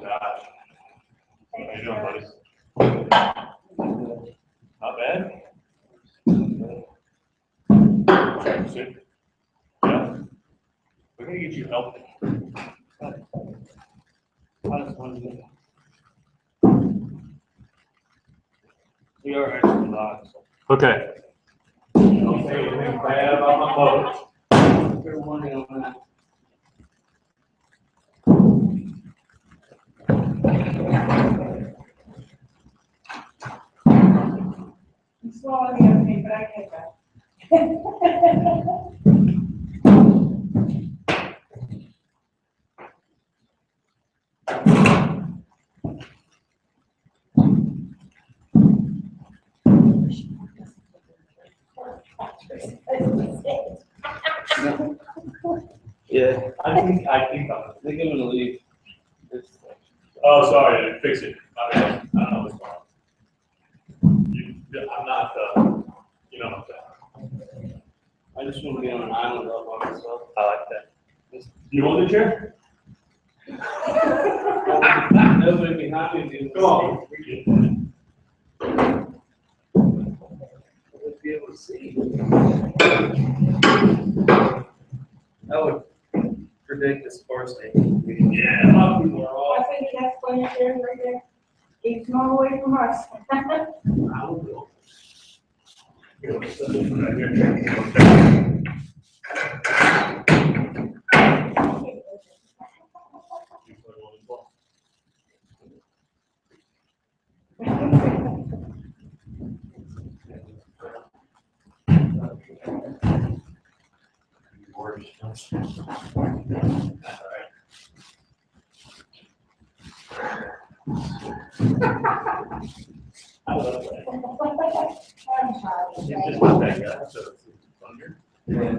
Josh, how you doing, buddy? We're gonna get you help. We are actually live. Okay. Don't say anything bad about my boat. We're working on that. I'm swallowing everything, but I get that. Yeah, I think I think I'm gonna leave. Oh, sorry, fix it. I don't know what's wrong. I'm not, you know, I just want to be on an island all by myself. I like that. You want the chair? Nobody behind me. Come on. We'll be able to see. That would predict the sports day. Yeah, a lot of people are I all. think that's going to there right there. Keeps them all away from us. I will go. You know, so, right here. I love that. I'm sorry. It's just not that guy, so it's thunder. Yeah.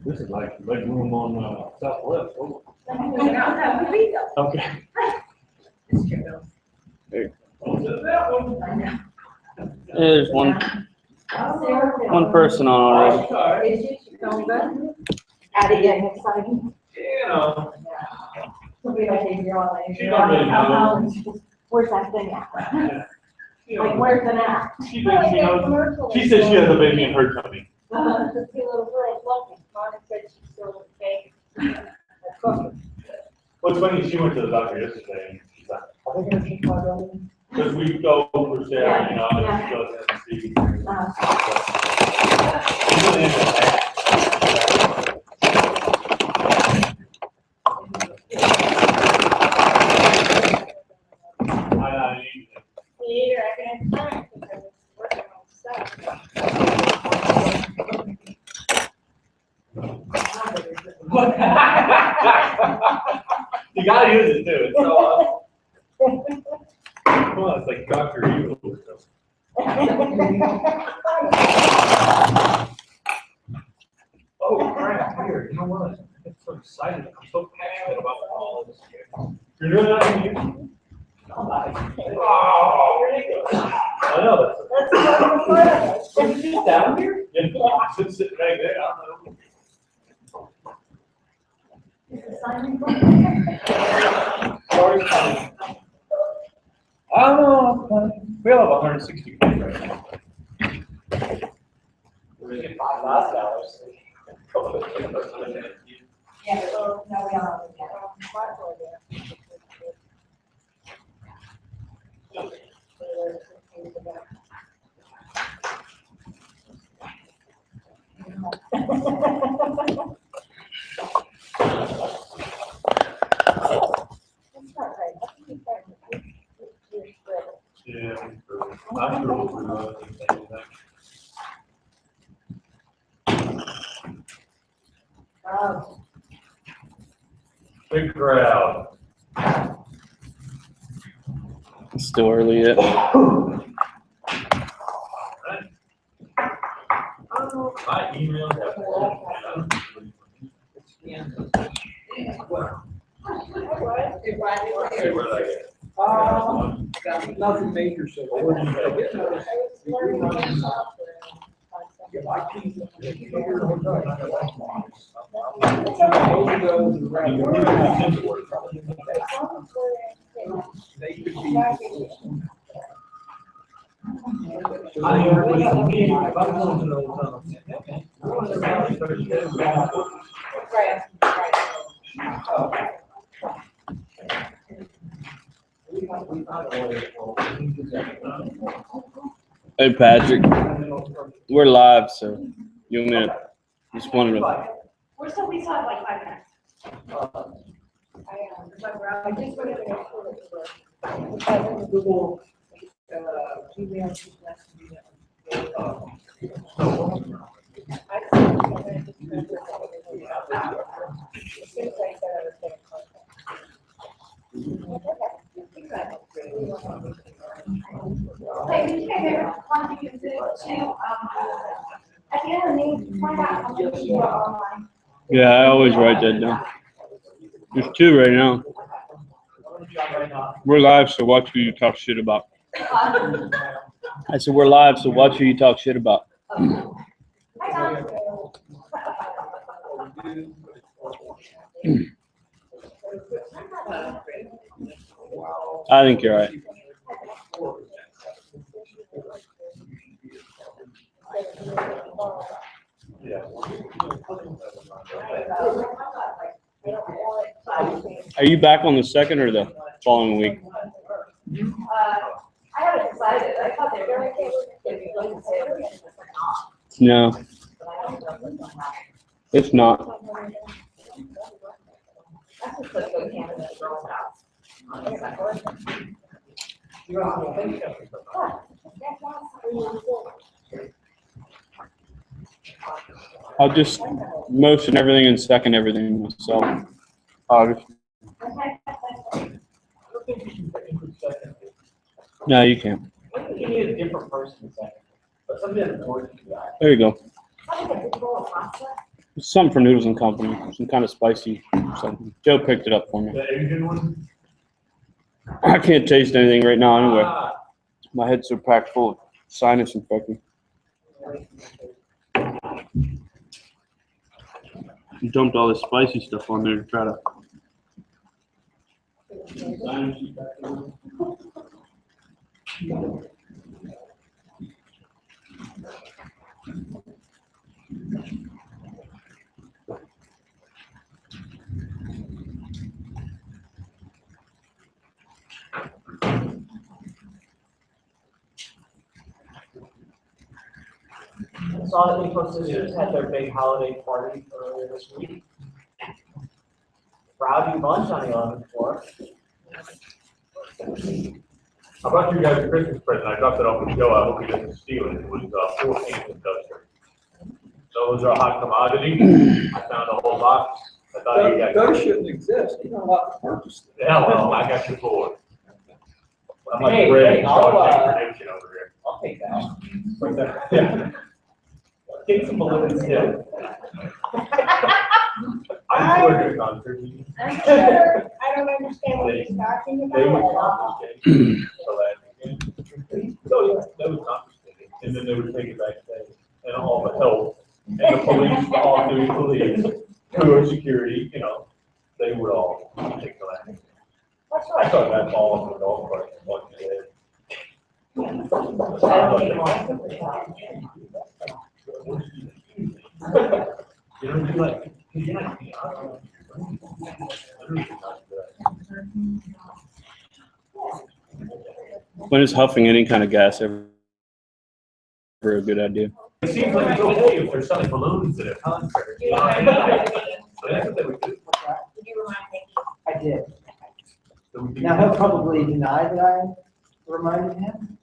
This is like leg room on Southwest. Oh. Okay. There's one person on already. Is it going good? Out of getting excited? You know. It'll be like if you're on the. She don't really know. Where's that thing at? Like, where's it at? She thinks she knows. She says she has a baby in her tummy. The two little girls looking, Mama said she's still in the cooking. What's funny, she went to the doctor yesterday and she's like, are they gonna take my belly? Because we go for Sarah, you know, and she goes and see. She's really into that. I need it. Yeah, I can have time because it's working on stuff. You gotta use it too, it's so awesome. Come on, it's like Dr. Evil or something. Oh, crap, here, you know what? I get so excited, I'm so passionate about all of this here. You're doing that on you? Oh, I know, that's. That's She's down here? Yeah, she's sitting right there, I don't know. Sorry, I don't know, we have 160 kids right now. We get $5,000. Yeah, so, no, we are. Yeah, I'm sure we'll do that. Oh. Big crowd. It's still early yet. I emailed that. Okay, where did I get? Nothing major, so. Where did you go? Both of those You can really use into work. They could be. Hey Patrick, we're live, so you want me to just wanted to. We're still, we still have like 5 minutes. I just wanted to make sure that you were. Google, Gmail. Okay, we can get one you can do it too. At the end of the meeting, find out how many you are online. Yeah, I always write that down. There's 2 right now. We're live, so watch who you talk shit about. I said we're live, so watch who you talk shit about. I think you're right. Yeah. Are you back on the 2nd or the following week? I haven't decided. I thought they were going to be like No, it's not. that's just like go Canada girls house. I'll just motion everything and second everything myself. No, you can't. you need a different person second, but somebody that's more. There you go. It's something for Noodles and Company, some kind of spicy something. Joe picked it up for me. The Asian one? I can't taste anything right now anyway. My head's so packed full of sinus infection. You dumped all this spicy stuff on there to try to. I saw that Eco Sisters had their big holiday party earlier this week. Rowdy bunch on the 11th floor. I brought you guys a Christmas present. I dropped it off with Joe. I hope he doesn't steal it. It was 4 cans of duster. Those are a hot commodity. I found a whole box. I thought you guys. Those shouldn't exist, you don't have to purchase them. Yeah, well, I got you for it. I'm like Hey, Brad hey, and I'll, Shawshank Redemption over here. I'll take that. Right there. Yeah. Take some balloons too. I'm sure they're concerts. I'm sure, I don't understand what he's talking They would about. confiscate. So that was confiscated. And then they would take it back then. And all the help and the police, the all new police, who are security, you know, they would all take the land. That's I right. thought that ball on the golf cart was like that. You know, be like, yeah. When is huffing any kind of gas ever a good idea? It seems like it's okay if they're selling balloons at a concert. You know what I mean? So that's what they would do. Did you remind me? I did. So we Now, he'll probably deny that I reminded him.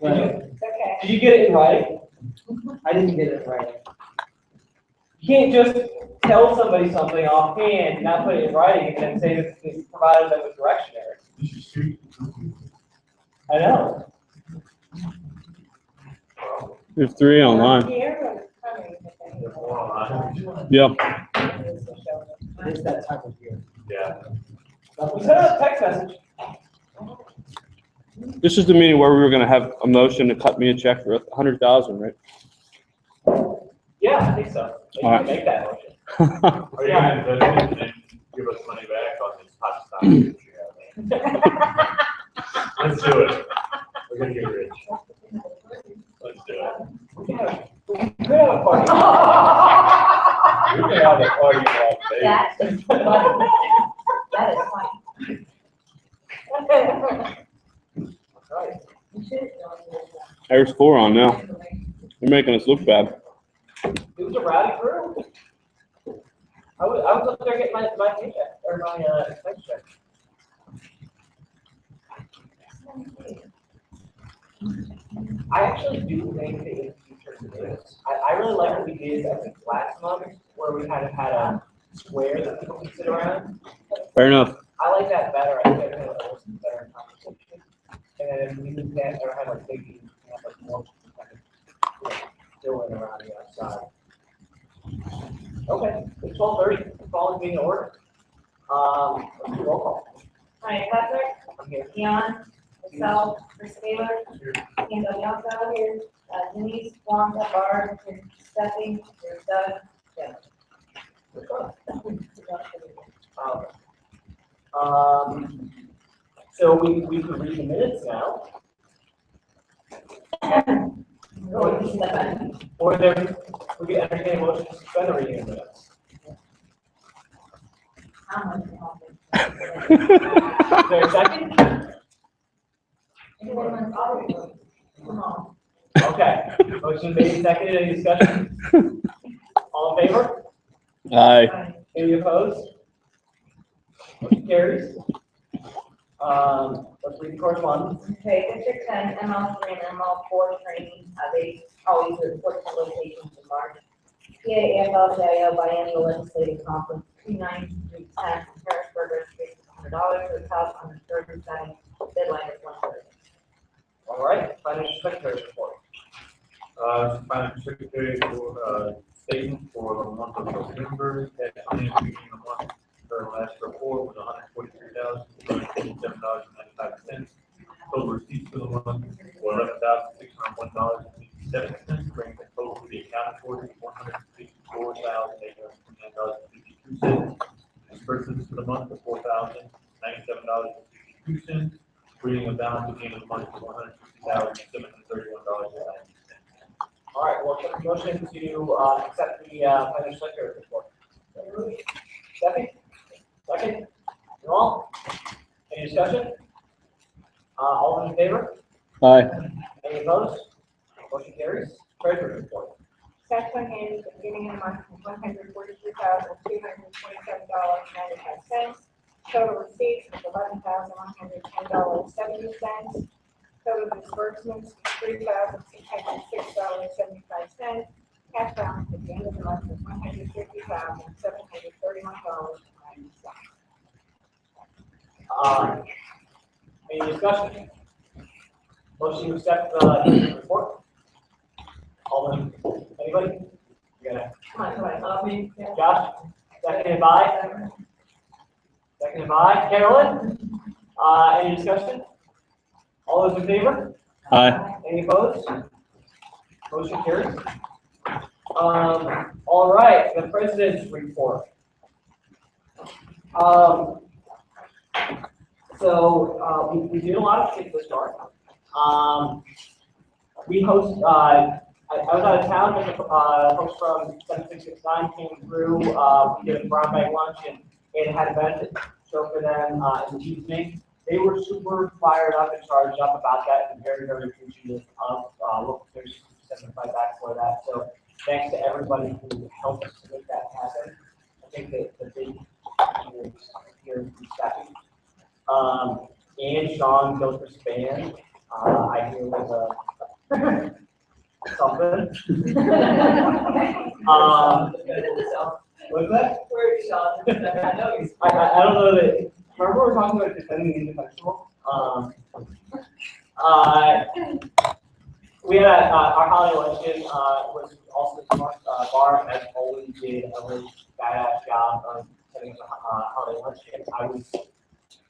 But It's okay. Did you get it in writing? I didn't get it right. You can't just tell somebody something offhand, not put it in writing, and then say that it's provided them with directionary. You should shoot. I know. There's 3 online. Here or coming? There's more online. Yep. It is that time of year. Yeah. We sent out a text message. This is the meeting where we were gonna have a motion to cut me a check for 100,000, right? Yeah, I think so. You All right. can make that motion. Are you gonna invest it and give us money back on this hot stock that you have? Let's do it. We're gonna get rich. Let's do it. We could have a party. We can have a party all day. That is funny. Right. There's 4 on now. They're making us look bad. It was a rowdy crew. I was up there getting my paycheck, or my, expense check. I actually do think that in the future, I really like what we did, I think, last month, where we kind of had a square that people could sit around. Fair enough. I like that better, I think it had a better conversation. And then we moved that, or had like big, have like more kind of, doing around the outside. Okay, it's 12:30, call is being ordered. Let's do roll call. All right, Patrick, I'm here. Dion, myself, Chris Taylor, and Bianca here, Denise, Wanda, Barb, Stephanie, there's Doug, Jeff. So we can read the minutes now. Or there, we can entertain a motion to suspend the reading of the minutes. Is there a second? Come on. Okay, motion made, seconded, any discussion? All in favor? Aye. Any opposed? Motion carries. Let's read the correspondence. Okay, District 10, ML3 and ML4 training, they always report to locations in March. PAFL-CIO biannual legislative conference, 2/9 through 10, Harrisburg, registration $100, for the top on the 3rd and 7th, deadline is 1/3. All right, financial secretary's report. Financial secretary for, statement for the month of November, that beginning of the month, her last report was $143,227.95. Total receipts for the month were $11,601.57, bringing the total to the accounting for $164,829.52. Disbursements for the month of $4,097.62, bringing the balance at the end of the month to $160,731.90. All right, well, take a motion to accept the financial secretary report. Second? Second? All? Any discussion? All in favor? Aye. Any opposed? Motion carries. Treasury report. Cash on hand at the beginning of the month was $143,227.95. Total receipts was $11,110.70. Total disbursements $3,606.75. Cash balance at the end of the month was $150,731.90. Any discussion? Motion to accept the treasury report. All in, anybody? You got Come on, it. Josh, seconded by? Seconded by Carolyn. Any discussion? All those in favor? Aye. Any opposed? Motion carries. All right, the president's report. We did a lot of things this start. We host, I was out of town, but folks from 7669 came through, we did a brown bag lunch and had a benefit show for them in the evening. They were super fired up and charged up about that and very, very appreciative of local 3675 back for that. So thanks to everybody who helped us make that happen. I think that the big here in Stephanie. And Sean Gilchrist band, I hear was something. What's that? Where is Sean? I know he's. I don't know that, remember we were talking about defending the indefensible? We had our holiday luncheon, was also Barb, as always, did a really badass job of setting up a holiday luncheon. I was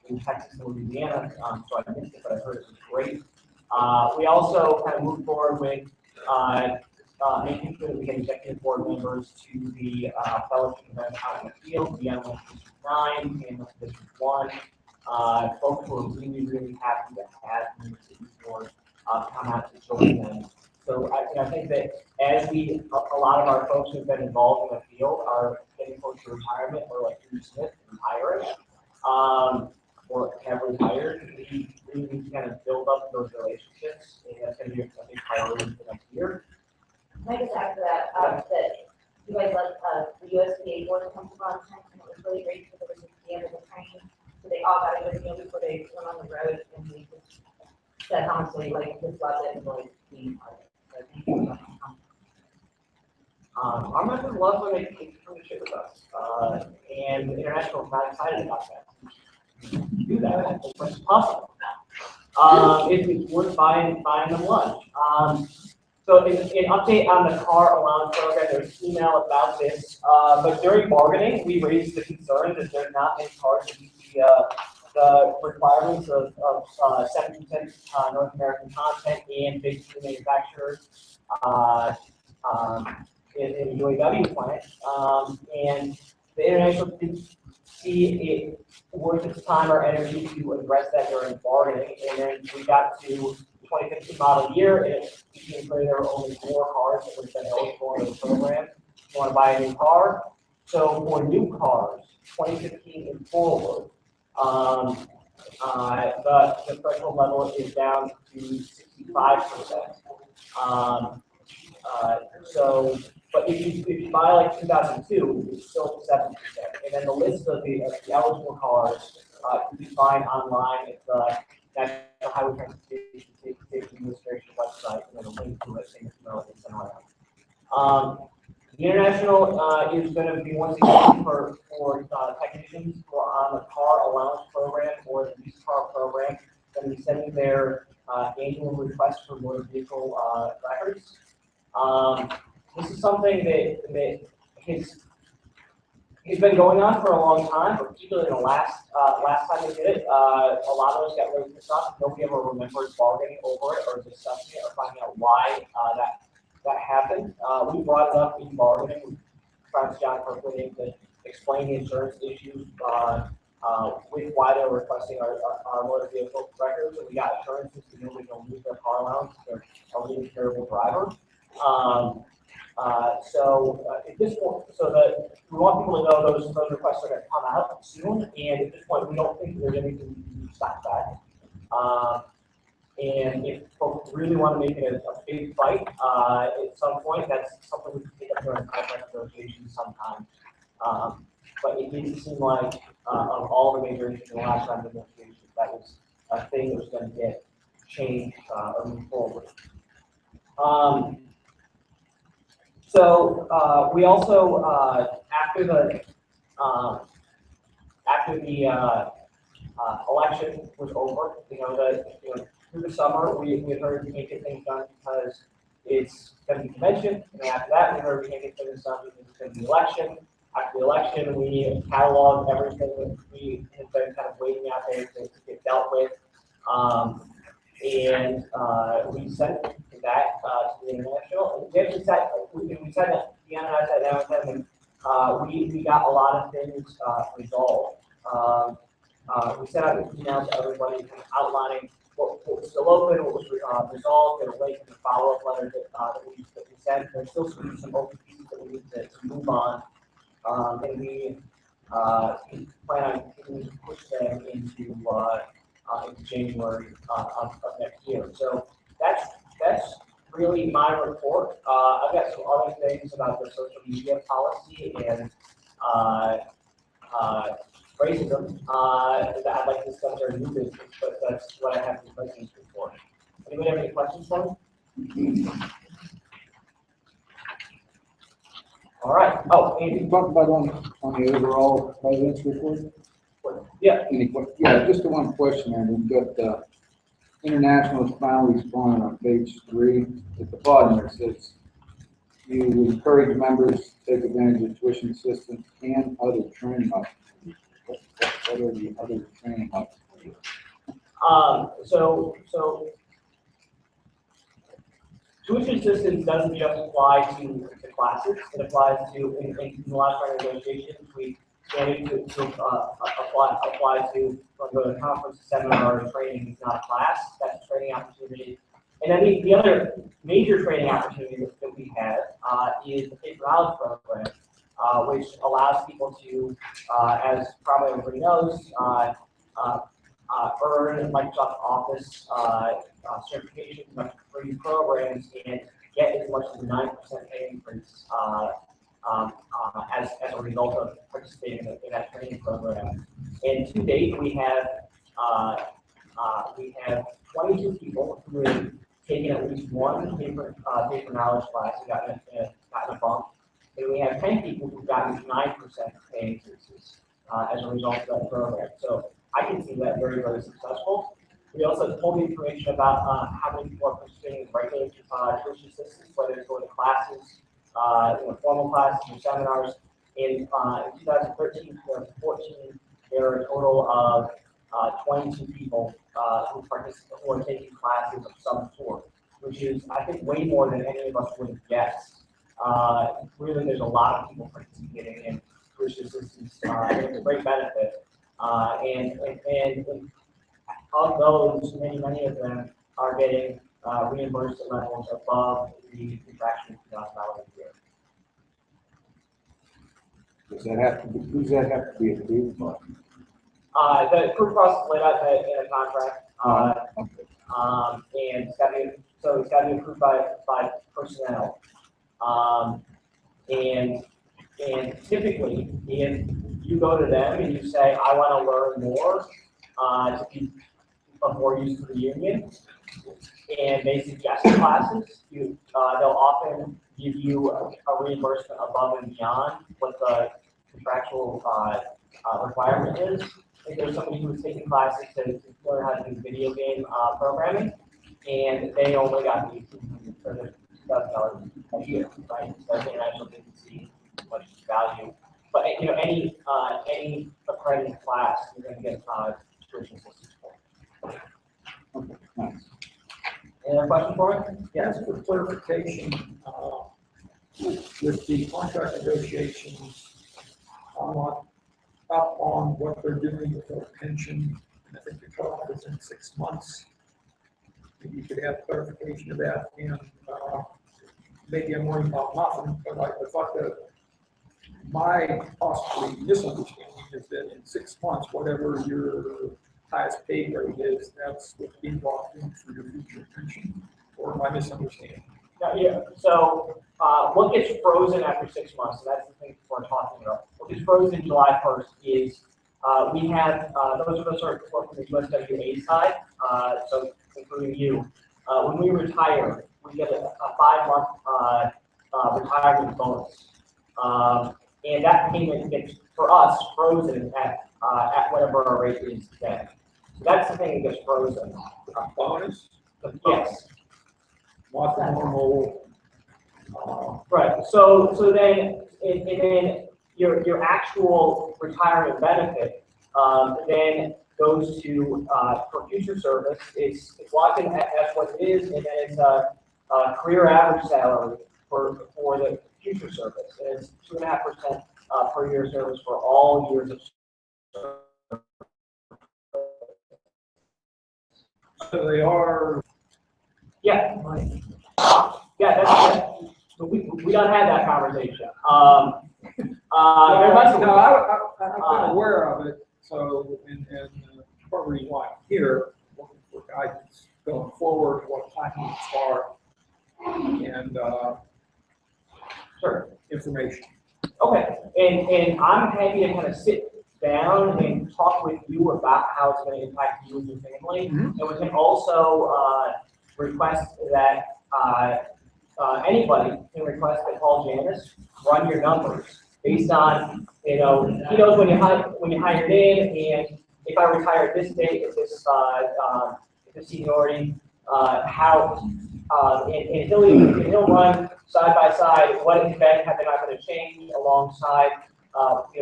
in Texas and Louisiana, so I missed it, but I heard it was great. We also kind of moved forward with making sure that we get executive board members to the fellowship event out in the field, the Analyst District 9 and District 1. Folks were really, really happy to have the city board come out to join them. So I think that as a lot of our folks who've been involved in the field are getting close to retirement, or like Drew Smith retiring, or have retired, we really need to kind of build up those relationships, and that's going to be a big priority for next year. Can I just add to that, that you guys let the USDA board come to Boston, and it was really great because it was at the end of the training. So they all got a good meal before they went on the road, and we just said how much they like this love it and really being part of it. So thank you so much. Our members love when they come to share with us, and International is not excited about that. Do that as much as possible. If it's worth buying them lunch. So an update on the car allowance program, there's an email about this, but during bargaining, we raised the concern that there's not many cars that meet the requirements of 7% North American content and big two manufacturers in the UAW plant. And the International didn't see it worth its time or energy to address that during bargaining. And then we got to 2015 model year, and it became clear there were only 4 cars that would have been eligible in the program. You want to buy a new car? So for new cars, 2015 and forward, the threshold level is down to 65%. But if you buy like 2002, it's still 7%. And then the list of the eligible cars you can find online at the National Highway Transportation Safety Administration website, and then a link to it in the The International is going to be once again for technicians who are on the car allowance program or the lease car program, going to be sending their annual request for motor vehicle records. This is something that has been going on for a long time, but particularly in the last time they did it, a lot of us got really pissed off. Nobody ever remembered bargaining over it or discussing it or finding out why that happened. We brought it up in bargaining. We tried to John Kirkland to explain the insurance issues with why they're requesting our motor vehicle records. And we got assurances that nobody will lose their car allowance. They're a really terrible driver. At this point, we want people to know those requests are going to come out soon, and at this point, we don't think there's anything we can stop that. And if folks really want to make it a big fight at some point, that's something we can take up during contract negotiations sometime. But it didn't seem like of all the major issues in the last round of negotiations, that was a thing that was going to get changed or move forward. We also after the election was over, through the summer we had heard we can't get things done because it's going to be convention, and then after that we heard we can't get things done because it's going to be election. After the election, we cataloged everything that we had been kind of waiting out there to get dealt with, and we sent that to the International. And we said that Deanna and I sat down with them, and we got a lot of things resolved. We sent out an email to everybody kind of outlining what was still open, what was resolved, and a link to the follow-up letter that we sent. There's still some open pieces that we need to move on, and we plan on continuing to push them into January of next year. So that's really my report. I've got some other things about the social media policy and racism that I'd like to discuss during new business, but that's what I have the president's report. Anybody have any questions for me? All right. Oh, Can Andy. you talk about on the overall president's report? Yeah. Yeah, just the one question there. We've got International is finally responding on page 3. At the bottom it says, you encourage members to take advantage of tuition assistance and other training opportunities. What are the other training opportunities? So tuition assistance doesn't just apply to the classes, it applies to, in the last round of negotiations, we standing to apply to, when we go to a conference, seminar, or training is not a class, that's a training opportunity. And then the other major training opportunity that we have is the Paper Knowledge Program, which allows people to, as probably everybody knows, earn Microsoft Office certifications, like free programs, and get as much as a 9% pay increase as a result of participating in that training program. And to date, we have 22 people who have taken at least one paper knowledge class and gotten a bump. And we have 10 people who've gotten 9% pay increases as a result of that program. So I can see that very, very successful. We also pulled the information about how many people are participating in regular tuition assistance, whether it's going to classes, formal classes or seminars. In 2013 to 2014, there were a total of 22 people who are taking classes of some sort, which is, I think, way more than any of us would have guessed. Really, there's a lot of people participating in tuition assistance, and it's a great benefit. And of those, many of them are getting reimbursed at levels above the contractual $2,000 a year. Does that have to be, who's that have to be approved by? The approval process laid out in a contract, Okay. and it's got to be approved by personnel. And typically, if you go to them and you say, I want to learn more to be of more use to the union, and they suggest classes, they'll often give you a reimbursement above and beyond what the contractual requirement is. If there's somebody who was taking classes to learn how to do video game programming, and they only got the $2,000 a year, right? So I actually didn't see much value. But any accredited class, you're going to get tuition assistance for. Okay, nice. Any other question for me? Yes, for clarification, with the contract negotiations, I'm not up on what they're doing with their pension, and I think the cutoff is in 6 months. Maybe you could have clarification of that, and maybe I'm worrying about nothing, but I thought that my possibly misunderstanding is that in 6 months, whatever your highest pay grade is, that's what's being locked in for your future pension, or am I misunderstanding? Yeah, so what gets frozen after 6 months, so that's the thing we're talking about. What gets frozen July 1st is we have, those of us who work from the USWA side, so including you, when we retire, we get a 5-month retirement bonus. And that payment gets, for us, frozen at whatever our rate is today. So that's the thing that gets frozen. Bonus? Yes. Not the normal, Right. So then, and then your actual retirement benefit then goes to for future service. It's locked in as what it is, and then it's a career average salary for the future service. And it's 2.5% per year service for all years of service. so they are. Yeah. Yeah, that's but we don't have that conversation. There must No, I'm aware of it, so, and part of the reason why I'm here, looking for guidance going forward, what timings are, and Sure. information. Okay, and I'm happy to kind of sit down and talk with you about how it's going to impact you and your family. And we can also request that anybody can request that Paul Janis run your numbers based on, he knows when you hired in, and if I retire at this date, if this seniority, how, and he'll run side by side what is bad, how they're not going to change alongside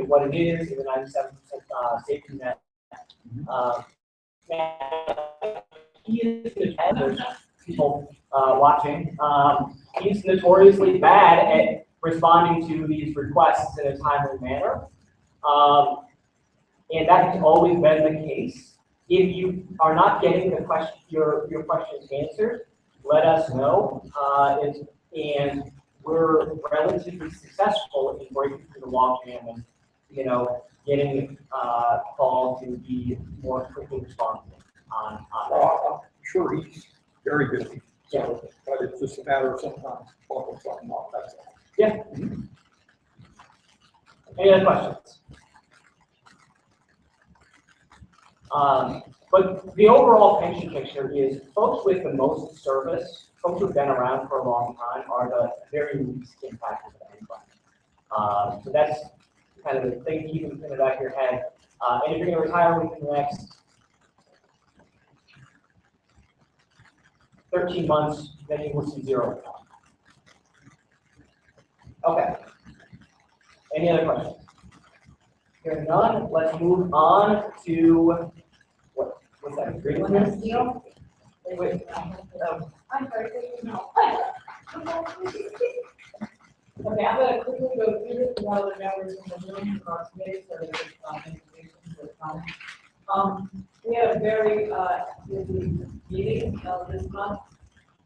what it is in the 97% safety net. He is the people watching, he's notoriously bad at responding to these requests in a timely manner. And that has always been the case. If you are not getting your questions answered, let us know. And we're relatively successful in breaking through the logjam and, getting Paul to be more quickly responsive on that. Well, I'm sure he's very busy, so, but it's just a matter of sometimes talking something off, that's all. Yeah. Any other questions? But the overall pension picture is folks with the most service, folks who've been around for a long time, are the very least impacted by anybody. So that's kind of the thing to keep in the back of your head. And if you're going to retire within the next 13 months, then you will see zero. Okay. Any other questions? Hearing none, let's move on to what's that? Agreement? Deal? Wait, I'm sorry, no. Okay, I'm gonna quickly go through this with one of the members in the room from our committee, so there's information for time. We had a very busy meeting this month.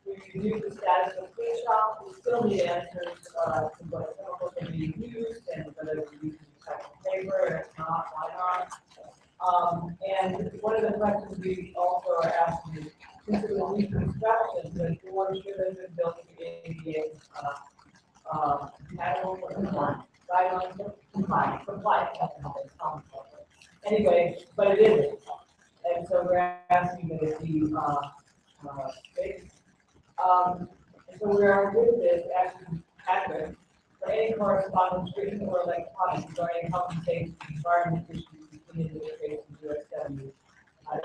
We reviewed the status of the shop. We still need answers to what chemicals are being used and whether we're using recycled paper, and if not, why not? And one of the questions we also are asking is, since it was new construction, the board should have been built to the ADA compatible for compliance, guidelines for compliance. Anyway, but it isn't. And so we're asking that it be fixed. And so we are with this asking Patrick for any correspondence written or electronic regarding health and safety environment issues between the administration and USW.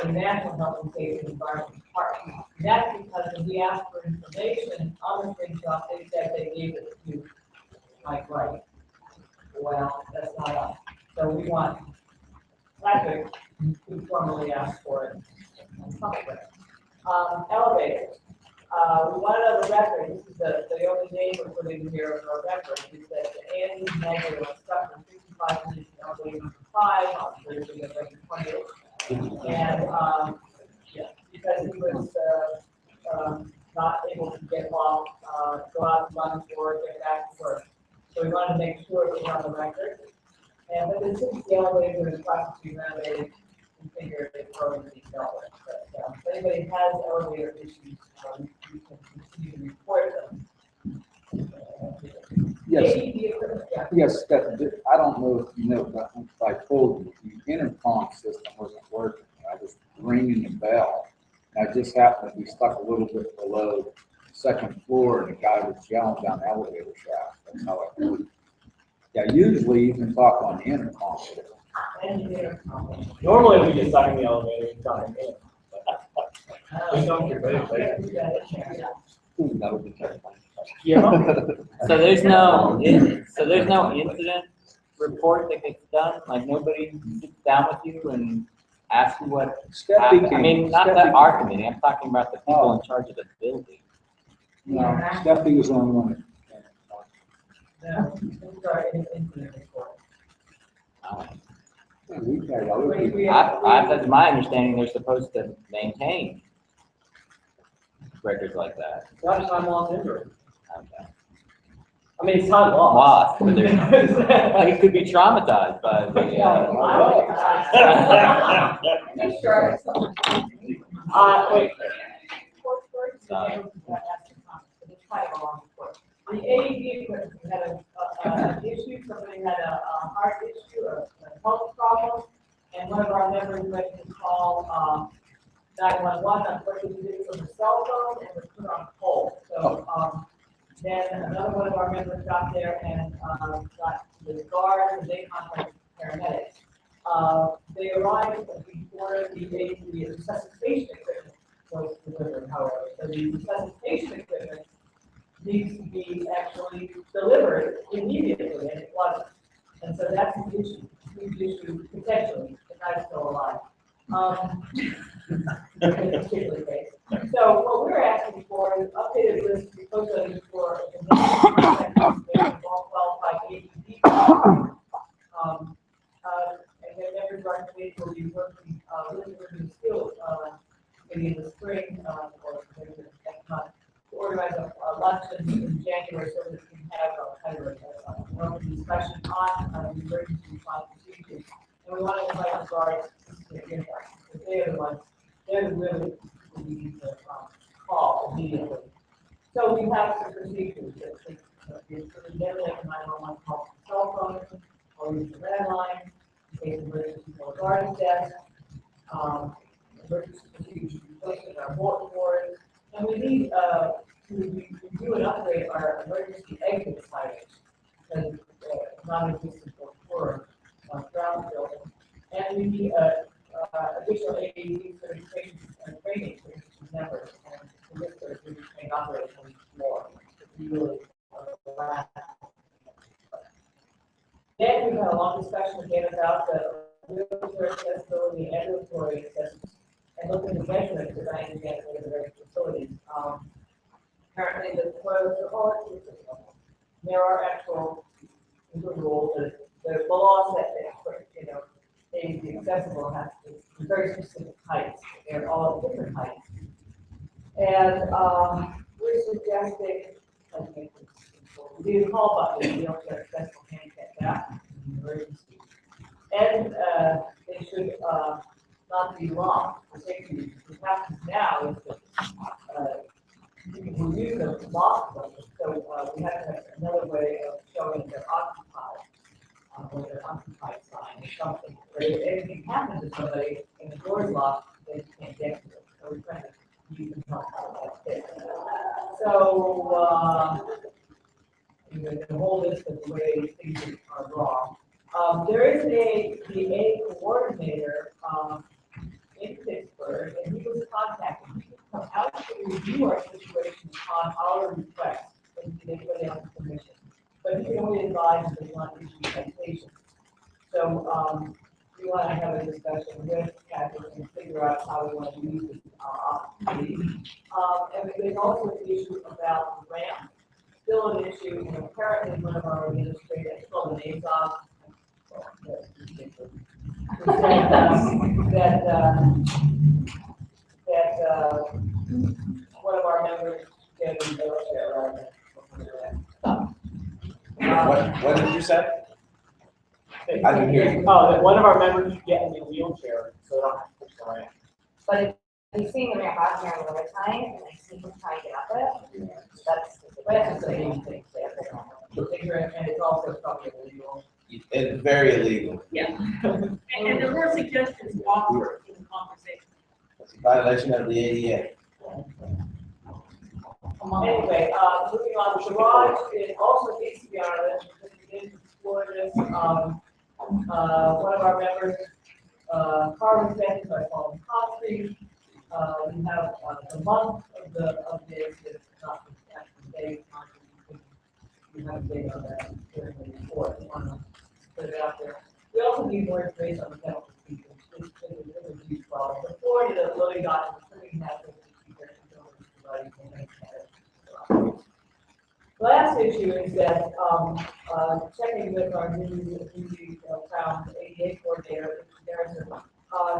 The National Health and Safety and Environment Department. And that's because when we asked for information on the trade shop, they said they gave it to Mike Wright. Well, that's not us. So we want Patrick to formally ask for it. Elevators. We wanted a record. This is the only name we're putting here for a record. Is that the Andy Negative structure 55 minutes elevator number 5 on Thursday, November 28th. And yeah, because he was not able to get off, go out and run for get back to work. So we wanted to make sure it was on the record. And but since the elevator is process to be renovated, we figured it probably be dealt with. But if anybody has elevator issues, we can continue to report them. Yes. Yeah. Yes, I don't know if you know, but if I told you, the intercom system wasn't working. I was ringing the bell. And I just happened to be stuck a little bit below the second floor, and the guy was yelling down the elevator shaft. That's how I heard it. Yeah, usually you can talk on the intercom. Normally we just stuck in the elevator and done it. We don't get ready. Ooh, that would be terrifying. Yeah. So there's no incident report that gets done, like nobody sits down with you and asks you what happened? I mean, not that our committee, I'm talking about the people in charge of the building. No, Steffi was on one. We've had other people. That's my understanding, they're supposed to maintain records like that. Not just time lost injury. Okay. I mean, it's time lost. Lost, but there's, well, he could be traumatized by the, Wait. Sorry. The AED equipment, we had an issue, somebody had a heart issue, or a health problem, and one of our members went to call 911, unfortunately, we did it from the cell phone and was put on hold. So then another one of our members got there and got the guards, and they contacted paramedics. They arrived before the resuscitation equipment was delivered, however. So the resuscitation equipment needs to be actually delivered immediately, and it wasn't. And so that's an issue, huge issue, potentially, if I'm still alive. In this particular case. So what we're asking for is update updates will be working, really working skills, maybe in the spring, or maybe the next month, to organize a luncheon in January so that we can have a kind of an open discussion on emergency response procedures. And we want to invite the guards to get there, because they're the ones, they're really who we need to call immediately. So we have some procedures that never make a 911 call from cell phone or use the landline, in case of emergency call the guard's desk. Emergency procedures placed in our bulletin boards, and we need to review and upgrade our emergency exit signage because non-existent for ground building, and we need additional AAD certifications and training for members, and for this we train operations more. Really, then we've had a long discussion again about the wheelchair accessibility and ambulatory accessibility, and look at the measurements that I understand for the various facilities. Currently, the closed are there are actual rules that the laws that they accessible has to be very specific heights. They're all different heights, and we're suggesting. We call button wheelchair accessible handicap gap emergency, and they should not be long for safety reasons. What happens now is that people use them to lock them, so we have to have another way of showing they're occupied, or they're occupied sign or something. But if anything happens to somebody and the door is locked, they can't get to it. So we're trying to use them to help that. So the whole list of the ways things are wrong. There is the A coordinator in Pittsburgh, and he was contacted. He could come out to review our situation on our request, and anybody else's permission. But he can only advise if they want to issue citations. So we want to have a discussion with Kathy and figure out how we want to use this opportunity. And there's also the issue about the ramp. Still an issue, and apparently one of our administrators, called the NASOG, one of our members get in wheelchair. What did you say? I didn't hear you. Oh, that one of our members get in a wheelchair, so they don't have to push the ramp. But if seeing the ramp out here in the wintertime, and I see him trying to get up it, that's the main thing. And it's also probably illegal. It's very illegal. Yeah. And there were suggestions offered in the conversation. It's a violation of the ADA. Anyway, moving on, the garage, it also needs to be on our list, because we did explore this. One of our members, Carmen Bennett, I call him concrete. We have the month of this is not the actual date. We have a date on that during the report. We want to put it out there. We also need more information on the penalty features. The Florida Lily got the pretty hazard. Last issue is that checking with our new town ADA coordinator, there's a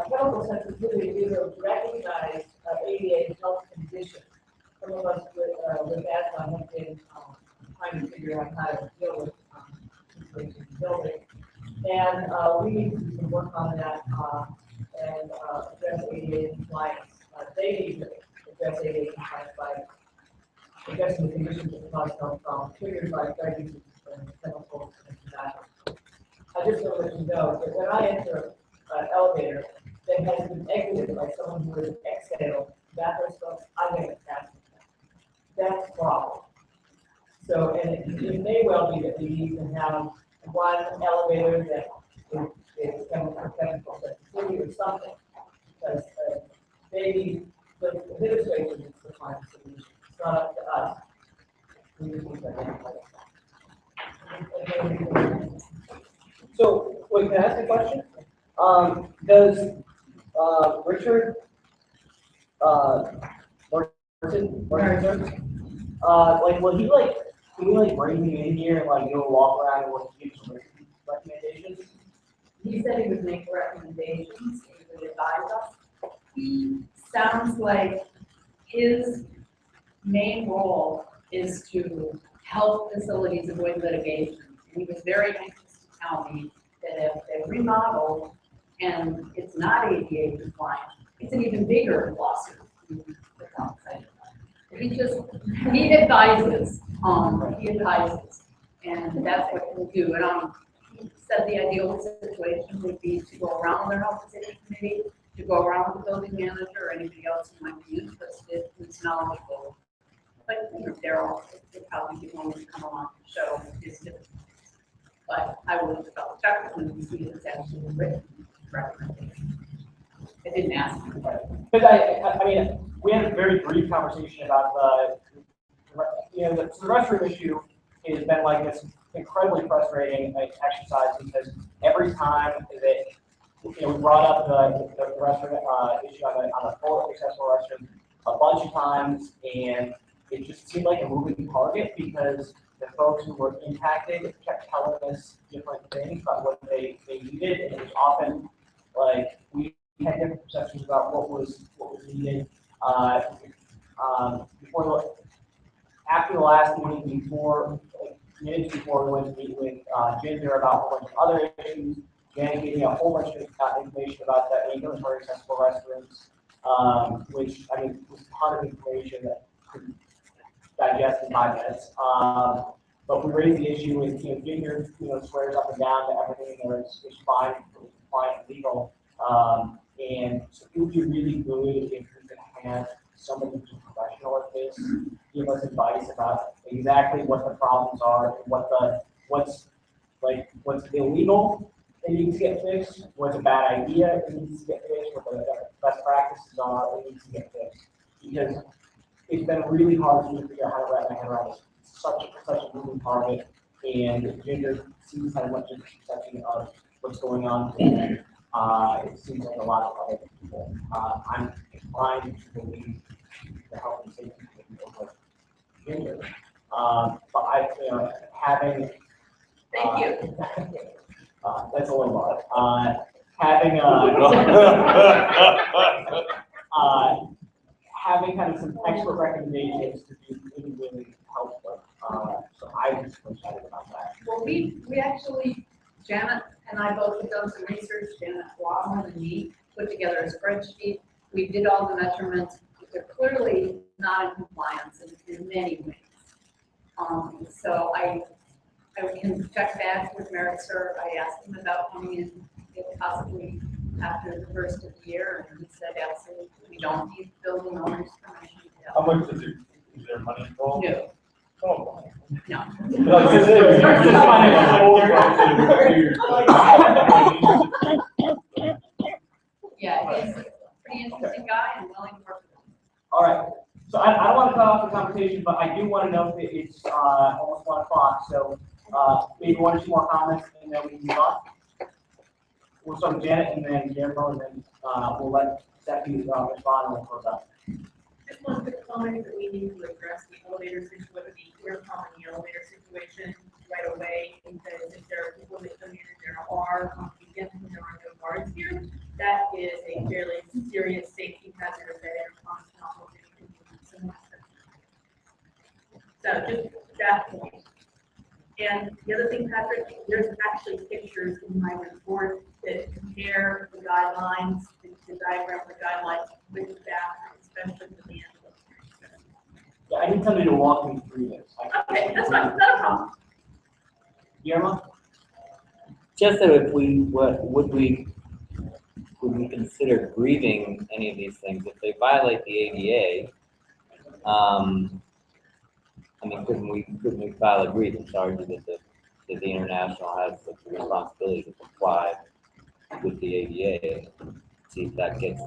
chemical sensitivity is a recognized ADA health condition. Some of us with asthma have been trying to figure out how to deal with situations in the building. And we need to do some work on that and address ADA compliance. They need to address ADA compliance by addressing the conditions that cause health problems triggered by pregnancy and chemicals and tobacco. I just want to let you know that when I enter an elevator that has been exited by someone who is exhaled tobacco stuff, I get asthma. That's a problem. So, and it may well be that we need to have one elevator that is chemical sensitivity or something, because maybe the administration needs to find a solution. It's not up to us. We just need to identify it. So, wait, can I ask a question? Does Richard Like, will he can we bring him in here and go walk around and give some recommendations? he said he would make recommendations, he would advise us. He sounds like his main role is to help facilities avoid litigation. And he was very anxious to tell me that if they remodel and it's not ADA compliant, it's an even bigger lawsuit. He advises, and that's what he'll do. And he said the ideal situation would be to go around their health and safety committee, to go around the building manager or anybody else who might be interested, who's knowledgeable. But, you know, Daryl would probably be willing to come along and show his difference. But I will double check with him and see if it's actually written recommendation. I didn't ask him, but. Because I mean, we had a very brief conversation about the restroom issue has been like this incredibly frustrating exercise because every time that, we brought up the restroom issue on the full accessible restroom a bunch of times, and it just seemed like a moving target because the folks who were impacted kept telling us different things about what they needed, and it was often like we had different perceptions about what was needed. After the last meeting, minutes before we went to meet with Ginger about a bunch of other issues, Janet gave me a whole bunch of information about the ambulatory accessible restrooms, which I mean was a ton of information that could digest in 5 minutes. But we raised the issue with Ginger, swears up and down that everything there is fine, compliant, and legal. And so it would be really good if we could have somebody who's a professional at this give us advice about exactly what the problems are and what's illegal that needs to get fixed, what's a bad idea that needs to get fixed, what the best practices are that needs to get fixed. Because it's been really hard for me to figure out how to wrap my head around this. It's such a moving target, and Ginger seems to have much of a perception of what's going on. It seems like a lot of other people. I'm inclined to believe the health and safety over Ginger. But having. Thank you. That's a little lot. Having kind of some expert recommendations to be really, really helpful. So I'm just excited about that. Well, we actually, Janet and I both have done some research. Janet a lot more than me, put together a spreadsheet. We did all the measurements. They're clearly not in compliance in many ways. So I can check back with Merit-Serv. I asked him about coming in if possibly after the first of the year, and he said absolutely we don't need building owners' permission. How much is it? Is there money involved? No. Oh. No. Yeah, he's a pretty interesting guy and willing to work with him. All right. So I don't want to cut off the conversation, but I do want to note that it's almost 1 o'clock. So maybe 1 or 2 more comments, and then we can move on. We'll start with Janet, and then Guillermo, and then we'll let Stephanie respond, and we'll close out. Just one quick comment that we need to address the elevator situation, the aircon in the elevator situation right away, because if there are people that come in and there are weekends and there are no guards here, that is a fairly serious safety hazard if that aircon is not working. So just that point. And the other thing, Patrick, there's actually pictures in my report that compare the guidelines, the diagram of the guidelines with the bathroom, especially for the ambulance. Yeah, I need somebody to walk me through this. Okay, that's fine, not a problem. Guillermo? Just that if would we consider grieving any of these things if they violate the ADA? I mean, couldn't we file a grievance, argue that the international has the responsibility to comply with the ADA? See if that gets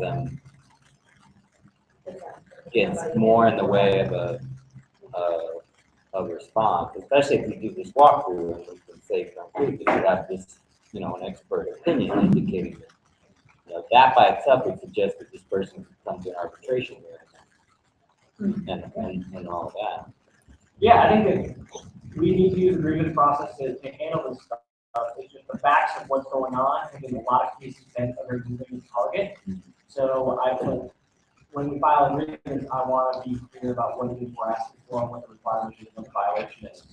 more in the way of a response, especially if we do this walkthrough and we can say concretely we have this, an expert opinion indicating that, that by itself would suggest that this person could come to an arbitration hearing and all of that. Yeah, I think that we need to use the grievance process to handle this stuff. it's just the facts of what's going on, because in a lot of cases, banks are very moving target. So I put, when we file agreements, I want to be clear about what it is we're asking for, and what the requirement is, what the violation is.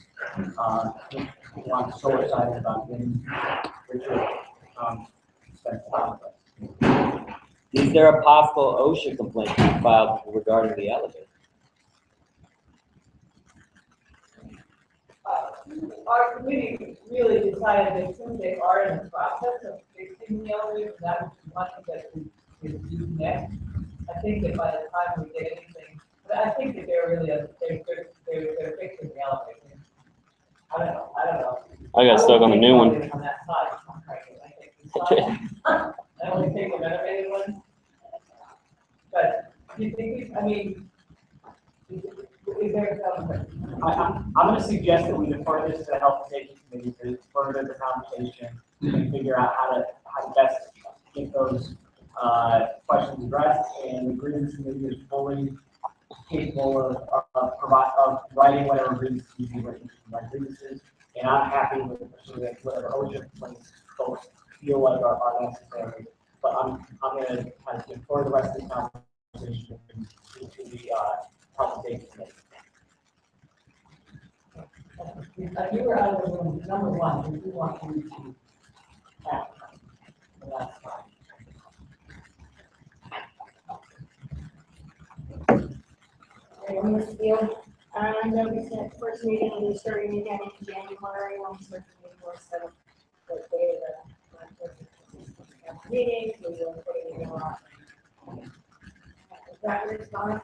I'm so excited about getting Richard, spend time with us. Is there a possible OSHA complaint to be filed regarding the elevator? Our committee really decided that since they are in the process of fixing the elevator, that was one that we do next. I think that by the time we get anything, but I think that they're really, they're fixing the elevator. I don't know. I got stuck on the new one. On that side, frankly, I think the side, I only take the renovated one. But do you think, I mean, is there something? I'm gonna suggest that we defer this to the health and safety committee to further the conversation and figure out how to best get those, questions addressed, and the grievance committee is fully capable of writing whatever grievances need to be written to my grievances, and I'm happy with pursuing whatever OSHA complaints folks feel like are necessary, but I'm gonna kind of defer the rest of the conversation to the, health and safety committee. You were out of the room, number one, if you want you to act, and that's fine. Ms. Steele, notice that first meeting will be starting again in January, when we start the meeting, so the day of the meeting, we will put it in our. Is that your response?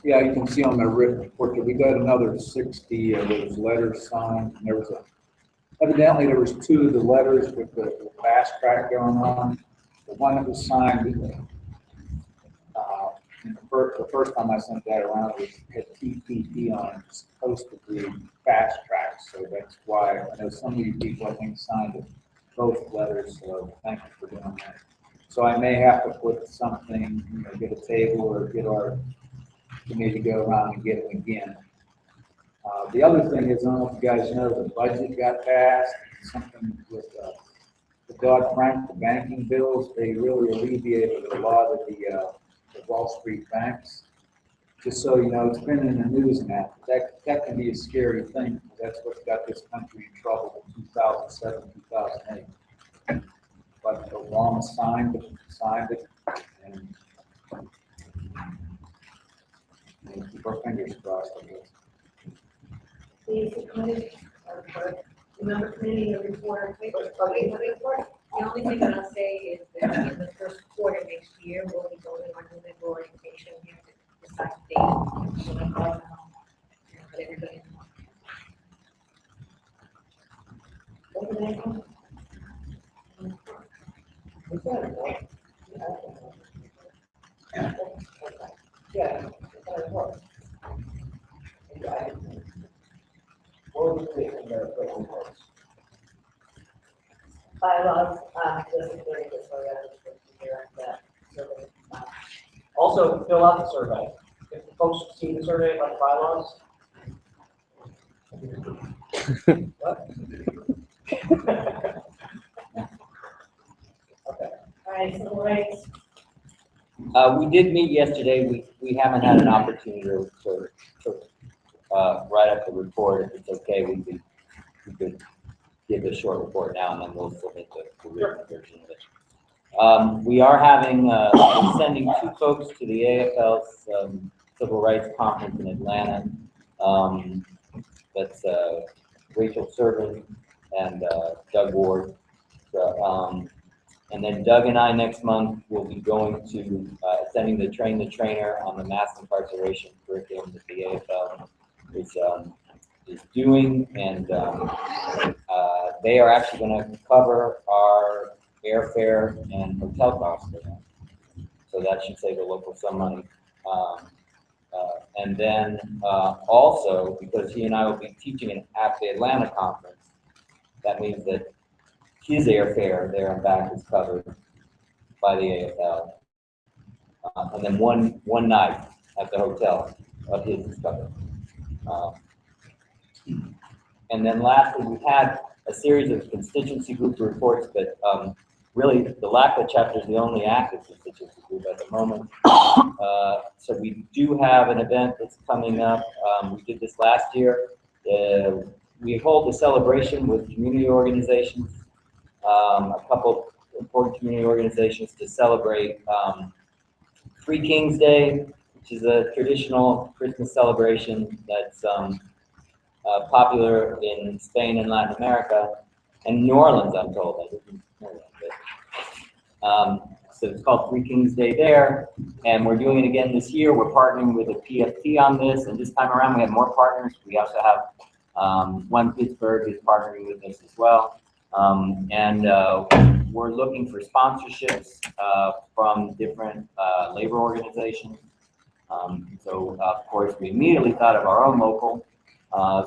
Yeah, you can see on the written report that we got another 60 of those letters signed. And there was evidently there was 2 of the letters with the fast track going on. The one that was signed, the first time I sent that around, it had TPP on it, it's supposed to be fast track. So that's why I know some of you people, I think, signed both letters. So thank you for doing that. So I may have to put something, get a table or get our committee to go around and get them again. The other thing is, I don't know if you guys know, the budget got passed, something with the Dodd-Frank, the banking bills, they really alleviated a lot of the Wall Street banks. Just so you know, it's been in the news and that can be a scary thing. That's what got this country in trouble in 2007, 2008. But Obama signed it, and keep our fingers crossed, I guess. Please, the committee, the member committee, the report, okay, the report. The only thing that I'll say is that in the first quarter next year, we'll be going on the legal orientation. We have to decide the date. So I'm going to let everybody know. Okay, next one. Yeah. Bylaws, just very good, so that survey. Also, fill out the survey. If the folks see the survey about the bylaws. What? Okay. All right, civil rights. We did meet yesterday. We haven't had an opportunity to write up the report. If it's okay, we could give a short report now, and then we'll submit the written version of it. We are we're sending 2 folks to the AFL's Civil Rights Conference in Atlanta. That's Rachel Servin and Doug Ward. And then Doug and I next month will be going to attending the Train the Trainer on the mass incarceration curriculum that the AFL is doing, and they are actually going to cover our airfare and hotel costs for them. So that should save the local some money. And then also, because he and I will be teaching at the Atlanta conference, that means that his airfare there and back is covered by the AFL. And then one night at the hotel of his is covered. And then lastly, we had a series of constituency group reports, but really the LACLA chapter is the only active constituency group at the moment. So we do have an event that's coming up. We did this last year. We hold a celebration with community organizations, a couple important community organizations to celebrate Three Kings Day, which is a traditional Christmas celebration that's popular in Spain and Latin America, and New Orleans, I'm told. I didn't know that, but, so it's called Three Kings Day there, and we're doing it again this year. We're partnering with a PFT on this, and this time around we have more partners. We also have One Pittsburgh is partnering with us as well, and we're looking for sponsorships from different labor organizations. So of course we immediately thought of our own local.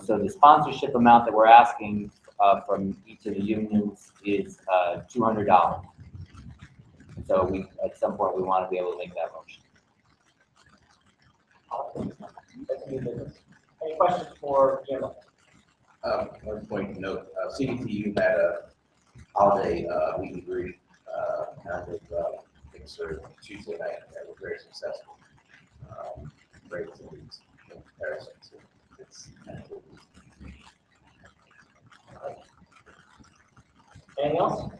So the sponsorship amount that we're asking from each of the unions is $200. So we, at some point, we want to be able to make that motion. Any questions for Jim? One point to note, CDTU had a holiday meet and greet kind of things sort of Tuesday night that were very successful. Great attendance in comparison to its actual. Anything else?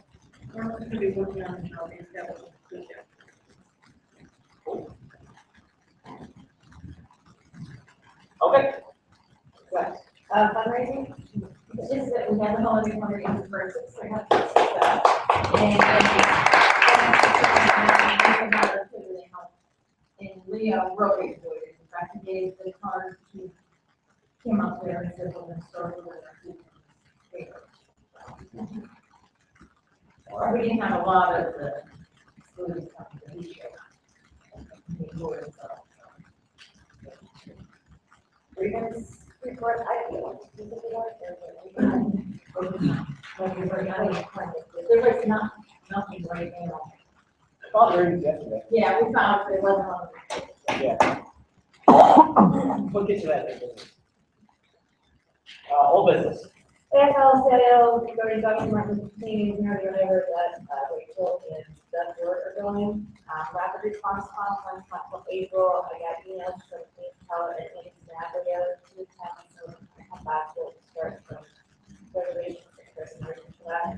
We're going to be working on how these guys do it. Okay. Fundraising, it's just that we have the holiday fundraising first, so we have to set that. And Leo really enjoyed it. In fact, he gave the card to Kim up there and said, we're going to start with our paper. Or we didn't have a lot of the students coming to the show. Grievance report, I feel. There was nothing right now. I thought there was yesterday. Yeah, we found there wasn't on. Yeah. We'll get to that later. Old business. AFL sale, regarding document meetings, whatever that Rachel and Doug are going. Rapid response conference until April. I got emails from Keller and Andy Navrio to town, so I come back to start some reservations for that.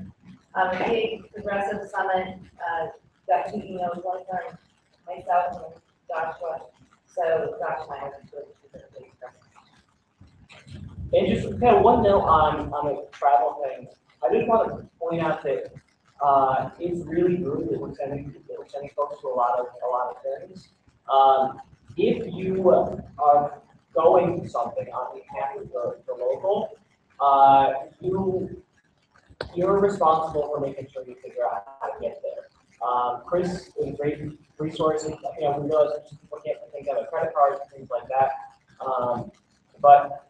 The Progressive Summit, got 2 emails, one from myself and Joshua. So Josh and I have And just kind of one note on the travel thing, I just want to point out that it's really good that we're sending folks to a lot of things. If you are going to something on behalf of the local, you're responsible for making sure you figure out how to get there. Chris is a great resource. We realize people can't think of credit cards and things like that. But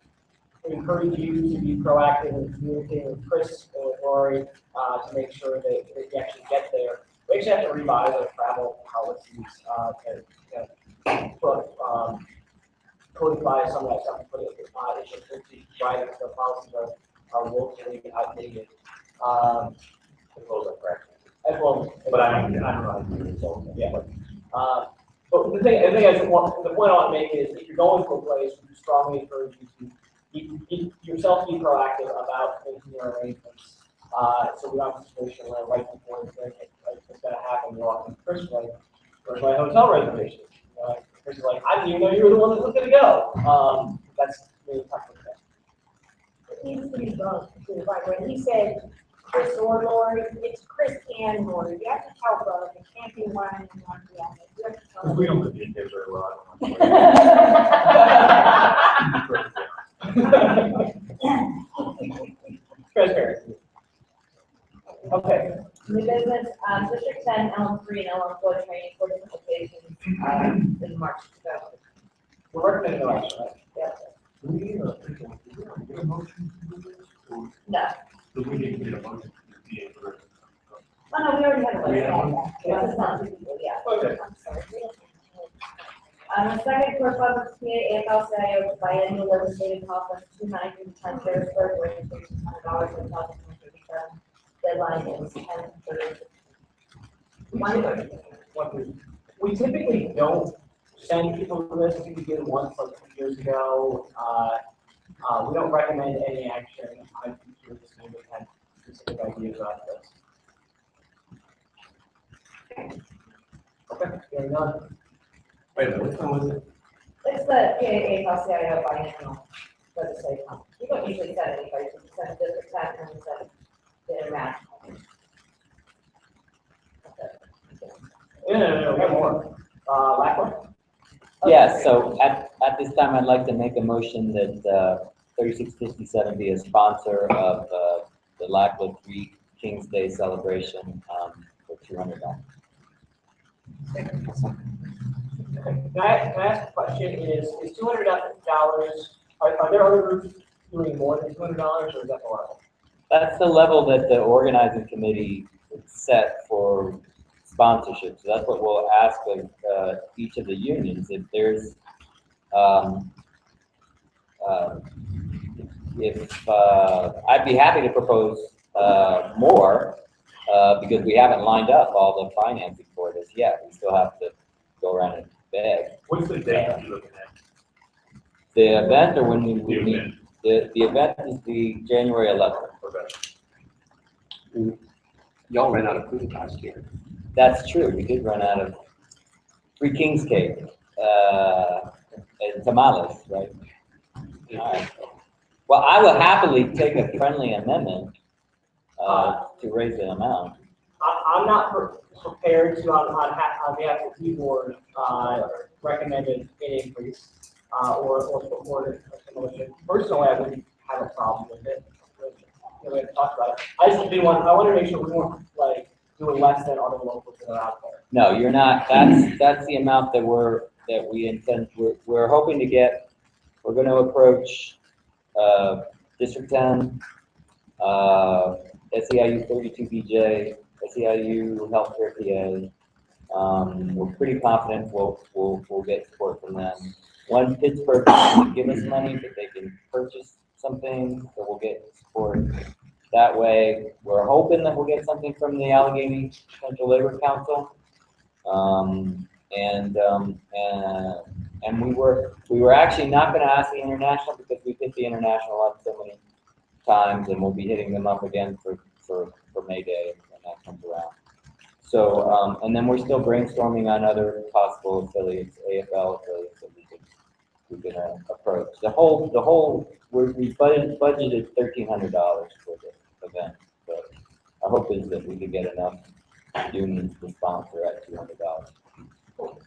we encourage you to be proactive in communicating with Chris and with Lori to make sure that you actually get there. We actually have to revise our travel policies to codify some of that stuff and put it right into the policies are woefully outdated. As well, But I don't know how to do it, so. yeah. But the point I want to make is if you're going to a place, we strongly encourage you to keep yourself be proactive about making your arrangements. So we don't have a situation where right before it's going to happen, you're walking to Chris like, where's my hotel reservation? Chris is like, I didn't even know you were the one that was going to go. That's really tough with that. It needs to be both, too. Like when he said Chris or Lori, it's Chris and Lori. You have to tell both. It can't be one and one the other. You have to tell Because we don't communicate very well. Transparency. Okay. New business, District 10, LM3, and LM4 training for different locations in March 2000. We're recommending no action, right? Yeah. Do we need a motion to do this? Or No. do we need to get a motion to the PA for it? Oh, no, we already have a We have one? motion. Yeah, it's not people, yeah. Okay. I'm sorry. The second course of PA AFL-CIO biannual legislative conference, 290 in Harrisburg, registration $100 in 2023 deadline is 10/30. We typically don't send people to this. I think we did it once like 2 years ago. We don't recommend any action. I'm sure this member had specific ideas about this. Okay, hearing none. Wait a minute, which one was it? It's the PAA biennial legislative conference. You don't usually send anybody, you send district tax and you send the international. No, we have more. Lacroix? Yeah, so at this time, I'd like to make a motion that 3657 be a sponsor of the Lackwood Three Kings Day celebration for $200. Can I ask a question? Is $200, are there other groups doing more than $200 or is that the level? That's the level that the organizing committee set for sponsorship. So that's what we'll ask of each of the unions. If there's, I'd be happy to propose more because we haven't lined up all the financing for this yet. We still have to go around and beg. What's the date you're looking at? The event or when we The meet? event. The event is the January 11th. Okay. Y'all ran out of food last year. That's true. We did run out of Three Kings cake and tamales, right? All right. Well, I will happily take a friendly amendment to raise the amount. I'm not prepared to, on behalf of the board, recommend an increase or support a motion. Personally, I wouldn't have a problem with it. We haven't talked about it. I just didn't want, I want to make sure we weren't like doing less than other locals that are out there. No, you're not. That's the amount that we intend. We're hoping to get. We're going to approach District 10, SEIU 32BJ, SEIU Healthcare PA. We're pretty confident we'll get support from them. One Pittsburgh can give us money, but they can purchase something, so we'll get support that way. We're hoping that we'll get something from the Allegheny Central Labor Council. And we were actually not going to ask the international because we hit the international up so many times, and we'll be hitting them up again for May Day when that comes around. So and then we're still brainstorming on other possible affiliates, AFL affiliates that we could approach. The whole we budgeted $1,300 for the event, but our hope is that we could get enough unions to sponsor at $200. All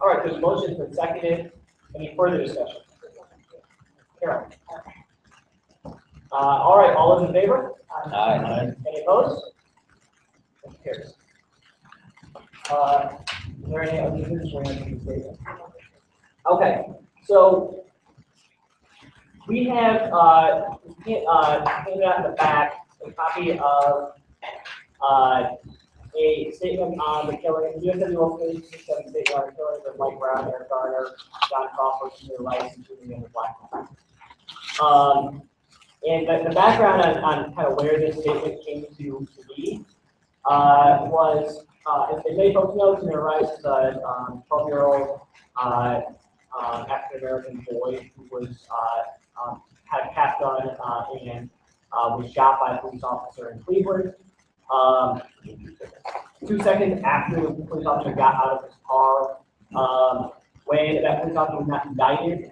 right, there's a motion been seconded. Any further discussion? Carol? All right, all those in favor? Aye. Any opposed? Motion carries. Is there any other business or anything to say? Okay, so we have handed out in the back a copy of a statement on the killing, USW 67 state water killings of Mike Brown, Eric Garner, John Crawford, Junior Rice, and Julian Blackmore. And the background on kind of where this statement came to be was, as many folks know, Junior Rice is a 12-year-old African-American boy who was had a cap gun and was shot by a police officer in Cleveland. 2 seconds after the police officer got out of his car, when that police officer was not indicted,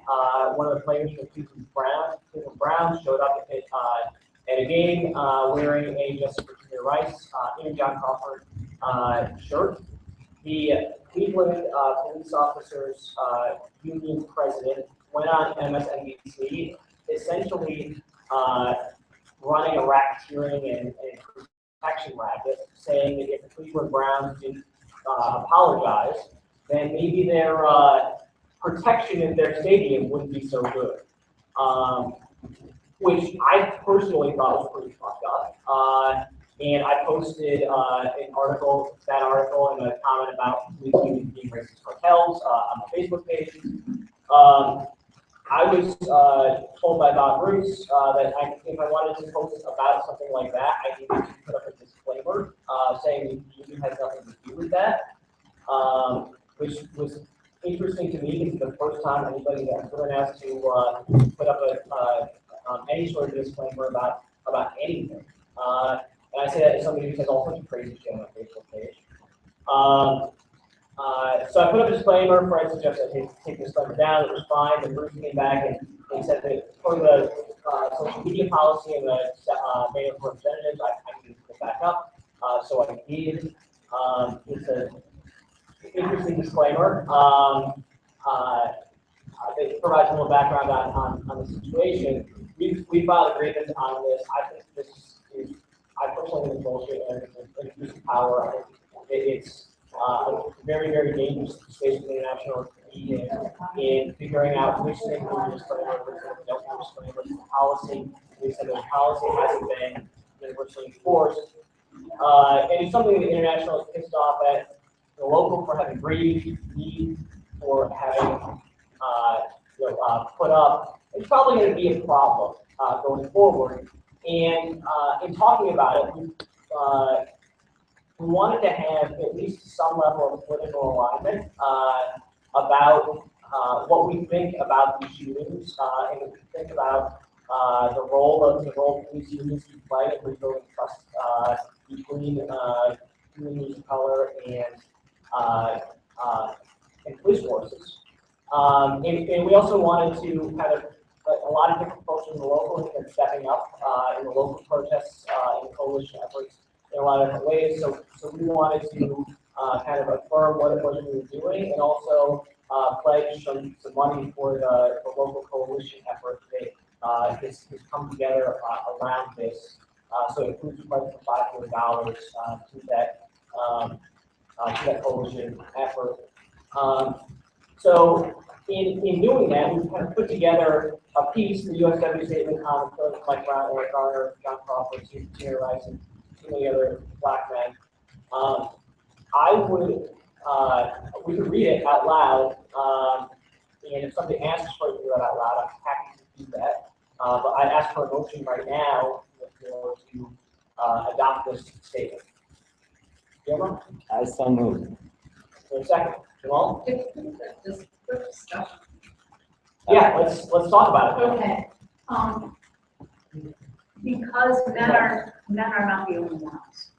one of the players for Cleveland Browns showed up at a game wearing a Justice for Junior Rice and John Crawford shirt. The Cleveland police officers union president went on MSNBC, essentially running a racketeering and protection racket, saying that if the Cleveland Browns didn't apologize, then maybe their protection in their stadium wouldn't be so good. Which I personally thought was pretty fucked up. And I posted an article, that article, and a comment about police unions being racist cartels on the Facebook page. I was told by Bob Bruce that if I wanted to post about something like that, I needed to put up a disclaimer, saying the union has nothing to do with that. Which was interesting to me, because the first time anybody has been asked to, put up any sort of disclaimer about anything. And I say that as somebody who says all sorts of crazy shit on a Facebook page. So I put up a disclaimer. Fred suggested I take the disclaimer down. It was fine. Then Bruce came back and he said that for the social media policy and the mayor of representatives, I need to put it back up. So I did. It's an interesting disclaimer. It provides a little background on the situation. We filed a grievance on this. I think this is, I personally think it's bullshit and it's an abuse of power. I think it's a very, very dangerous space for the international community in figuring out which things are disclaimer, which things don't have disclaimer, policy. We said the policy hasn't been universally enforced. And it's something the international is pissed off at the local for having breathed, me for having put up. It's probably going to be a problem going forward. And in talking about it, we wanted to have at least some level of political alignment about what we think about these shootings and what we think about the role of police unions to play in rebuilding trust between communities of color and police forces. And we also wanted to kind of a lot of different folks in the local have been stepping up in the local protests and coalition efforts in a lot of different ways. So we wanted to kind of affirm what it was we were doing and also pledge some money for the local coalition effort that has come together around this. So it includes a pledge for $500 to that coalition effort. So in doing that, we kind of put together a piece, the USW statement on Mike Brown, Eric Garner, John Crawford, Tina Rice, and too many other black men. We could read it out loud, and if somebody asks for you to do that out loud, I'm happy to do that. But I'd ask for a motion right now to adopt this statement. Gilmer? I so moved. For a second. Jamal? Just quick discussion. Yeah, let's talk about it. Okay, because men are not the only ones.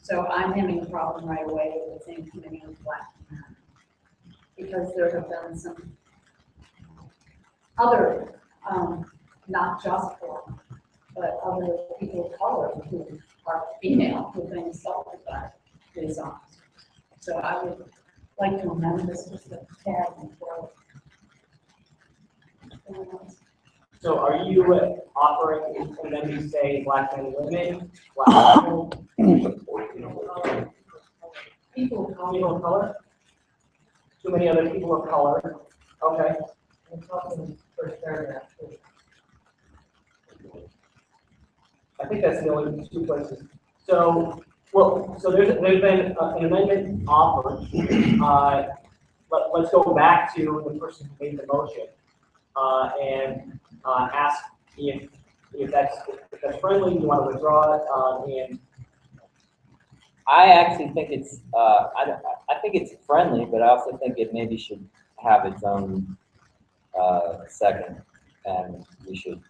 So I'm having a problem right away with the same committee with black men. Because there have been some other, not just for, but other people of color who are female who've been assaulted by police officers. So I would like to amend this just a tad and throw. So are you offering and then you say black men and women, black people, people of color? Too many other people of color. Okay. I think that's the only two places. So, well, so there's been an amendment offered. Let's go back to the person who made the motion and ask if that's friendly. You want to withdraw it, and I actually think it's I think it's friendly, but I also think it maybe should have its own second, and we should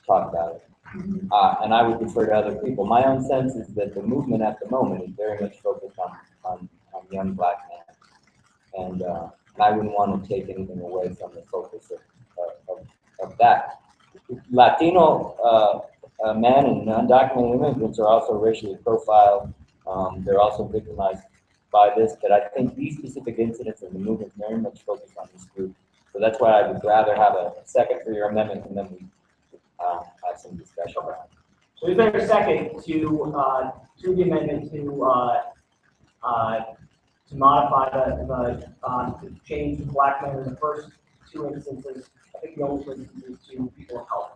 talk about it. And I would defer to other people. My own sense is that the movement at the moment is very much focused on young black men, and I wouldn't want to take anything away from the focus of that. Latino men and undocumented immigrants are also racially profiled. They're also victimized by this, but I think these specific incidents in the movement very much focus on this group. So that's why I would rather have a second for your amendment, and then we have some discussion around it. So is there a second to the amendment to modify to change black men in the first two instances? I think the only two instances to people of color.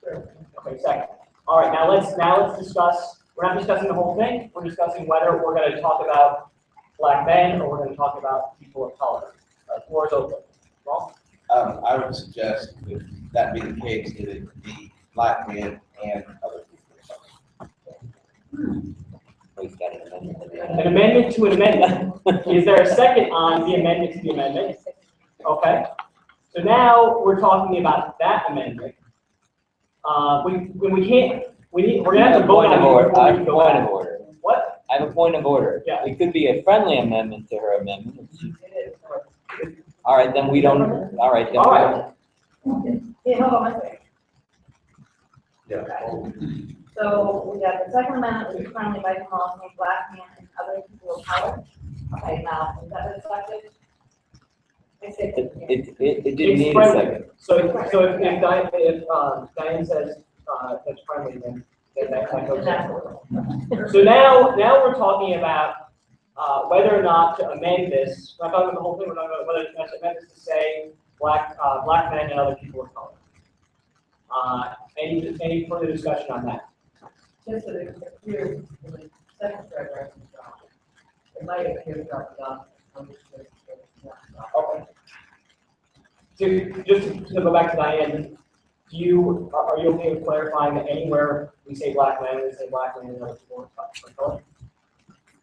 Sure. Okay, second. All right, now let's discuss. We're not discussing the whole thing. We're discussing whether we're going to talk about black men or we're going to talk about people of color. Floor is open. Well, I would suggest if that be the case, that it be black men and other people. Oh, he's got an amendment. An amendment to an amendment. Is there a second on the amendment to the amendment? Okay. So now we're talking about that amendment. We can't, we're gonna have to vote Point of on order, it I before we have a go point back. of order. What? I have a point of order. Yeah. It could be a friendly amendment to her amendment. All right, then we don't, all right, then All we right. don't. Yeah, hold on one second. Yeah. So we got the second amendment, which is friendly by demolishing black man and other people of color. Okay, now, is that reflected? I said, It didn't It's need a friendly. second. So if Diane says, that's friendly, then that goes in. So now we're talking about, whether or not to amend this. We're not talking about the whole thing, we're talking about whether to amend this to say black men and other people of color. Any further discussion on that? Just so that it's clear, in the second paragraph, it might appear dropped off. Okay. So just to go back to Diane, are you okay with clarifying that anywhere we say black men, we say black men and other people of color?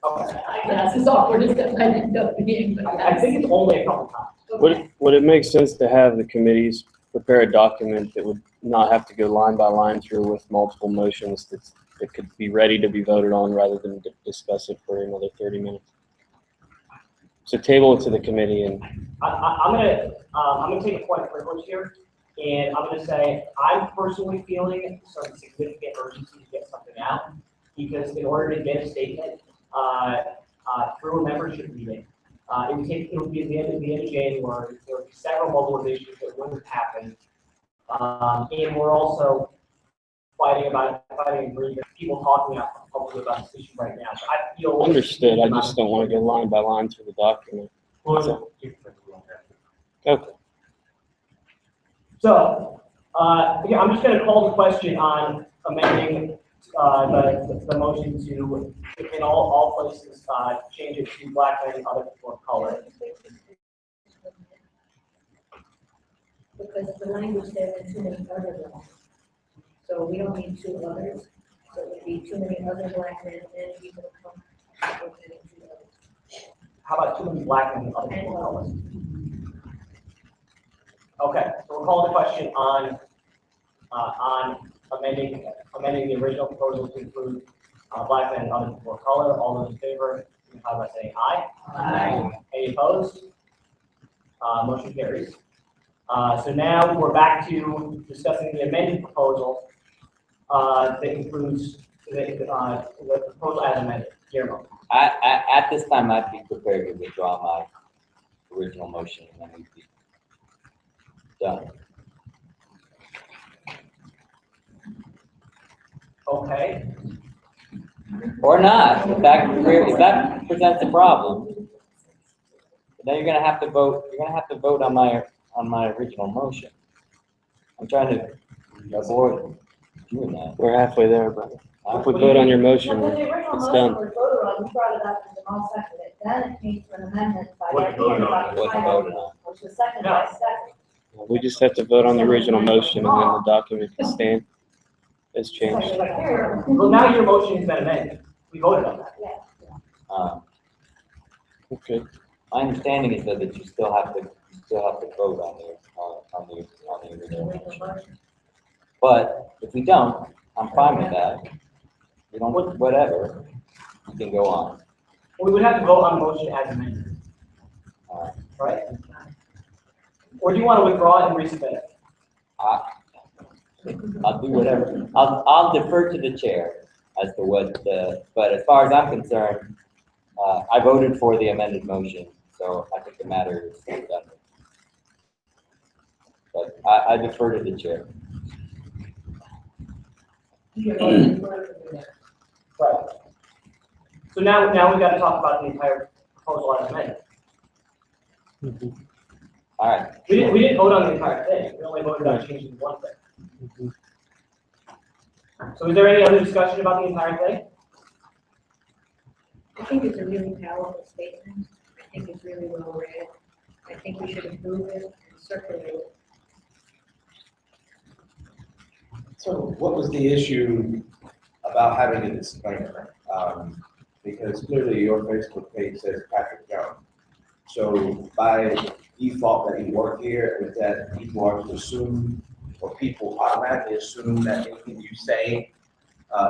Okay. I guess it's awkward as that might end up being, but I think it's only a couple times. Would it make sense to have the committees prepare a document that would not have to go line by line through with multiple motions that could be ready to be voted on rather than discuss it for another 30 minutes? So table it to the committee and I'm gonna take a point of privilege here, and I'm gonna say, I'm personally feeling some significant urgency to get something out, because in order to get a statement, through a membership meeting, it would be at the end of January, there would be several mobilizations that wouldn't happen. And we're also fighting agreement, people talking out publicly about this issue right now, so I feel. understood. I just don't want to go line by line through the document. Okay. So, yeah, I'm just gonna call the question on amending, the motion to, in all places, change it to black men and other people of color. because the language says too many other ones. So we don't need two others, so it would be too many other black men and people of color. How about too many black men and other people of color? Okay, so we'll call the question on amending the original proposal to include, black men and other people of color. All those in favor, signify by saying aye. Aye. Any opposed? Motion carries. So now we're back to discussing the amended proposal, that includes the proposal as amended. Guillermo. At this time, I'd be prepared to withdraw my original motion and then we'd be done. Okay. Or not, if that presents a problem, then you're gonna have to vote on my original motion. I'm trying to avoid doing that. We're halfway there, brother. If we vote on your motion, When the original it's motion done. was voted on, we brought it up and Jamal seconded it, then it came to an amendment by What Becky you voted and on? by What you title, voted on. which was seconded by second. We just have to vote on the original motion and then the document can stand as changed. Well, now your motion has been amended. We voted on that. Okay. My understanding is that you still have to vote on the original motion. But if we don't, I'm fine with that. We don't, whatever, you can go on. We would have to vote on the motion as amended, right? Or do you want to withdraw it and resubmit it? I'll do whatever. I'll defer to the chair as to but as far as I'm concerned, I voted for the amended motion, so I think the matter is done. But I defer to the chair. Right. So now we've got to talk about the entire proposal as amended. All right. We didn't vote on the entire thing. We only voted on changing one thing. So is there any other discussion about the entire thing? I think it's a really powerful statement. I think it's really well read. I think we should approve it and circulate it. So what was the issue about having a disclaimer, because clearly your Facebook page says Patrick Jones. So by default that you work here, is that people are to assume, or people automatically assume that anything you say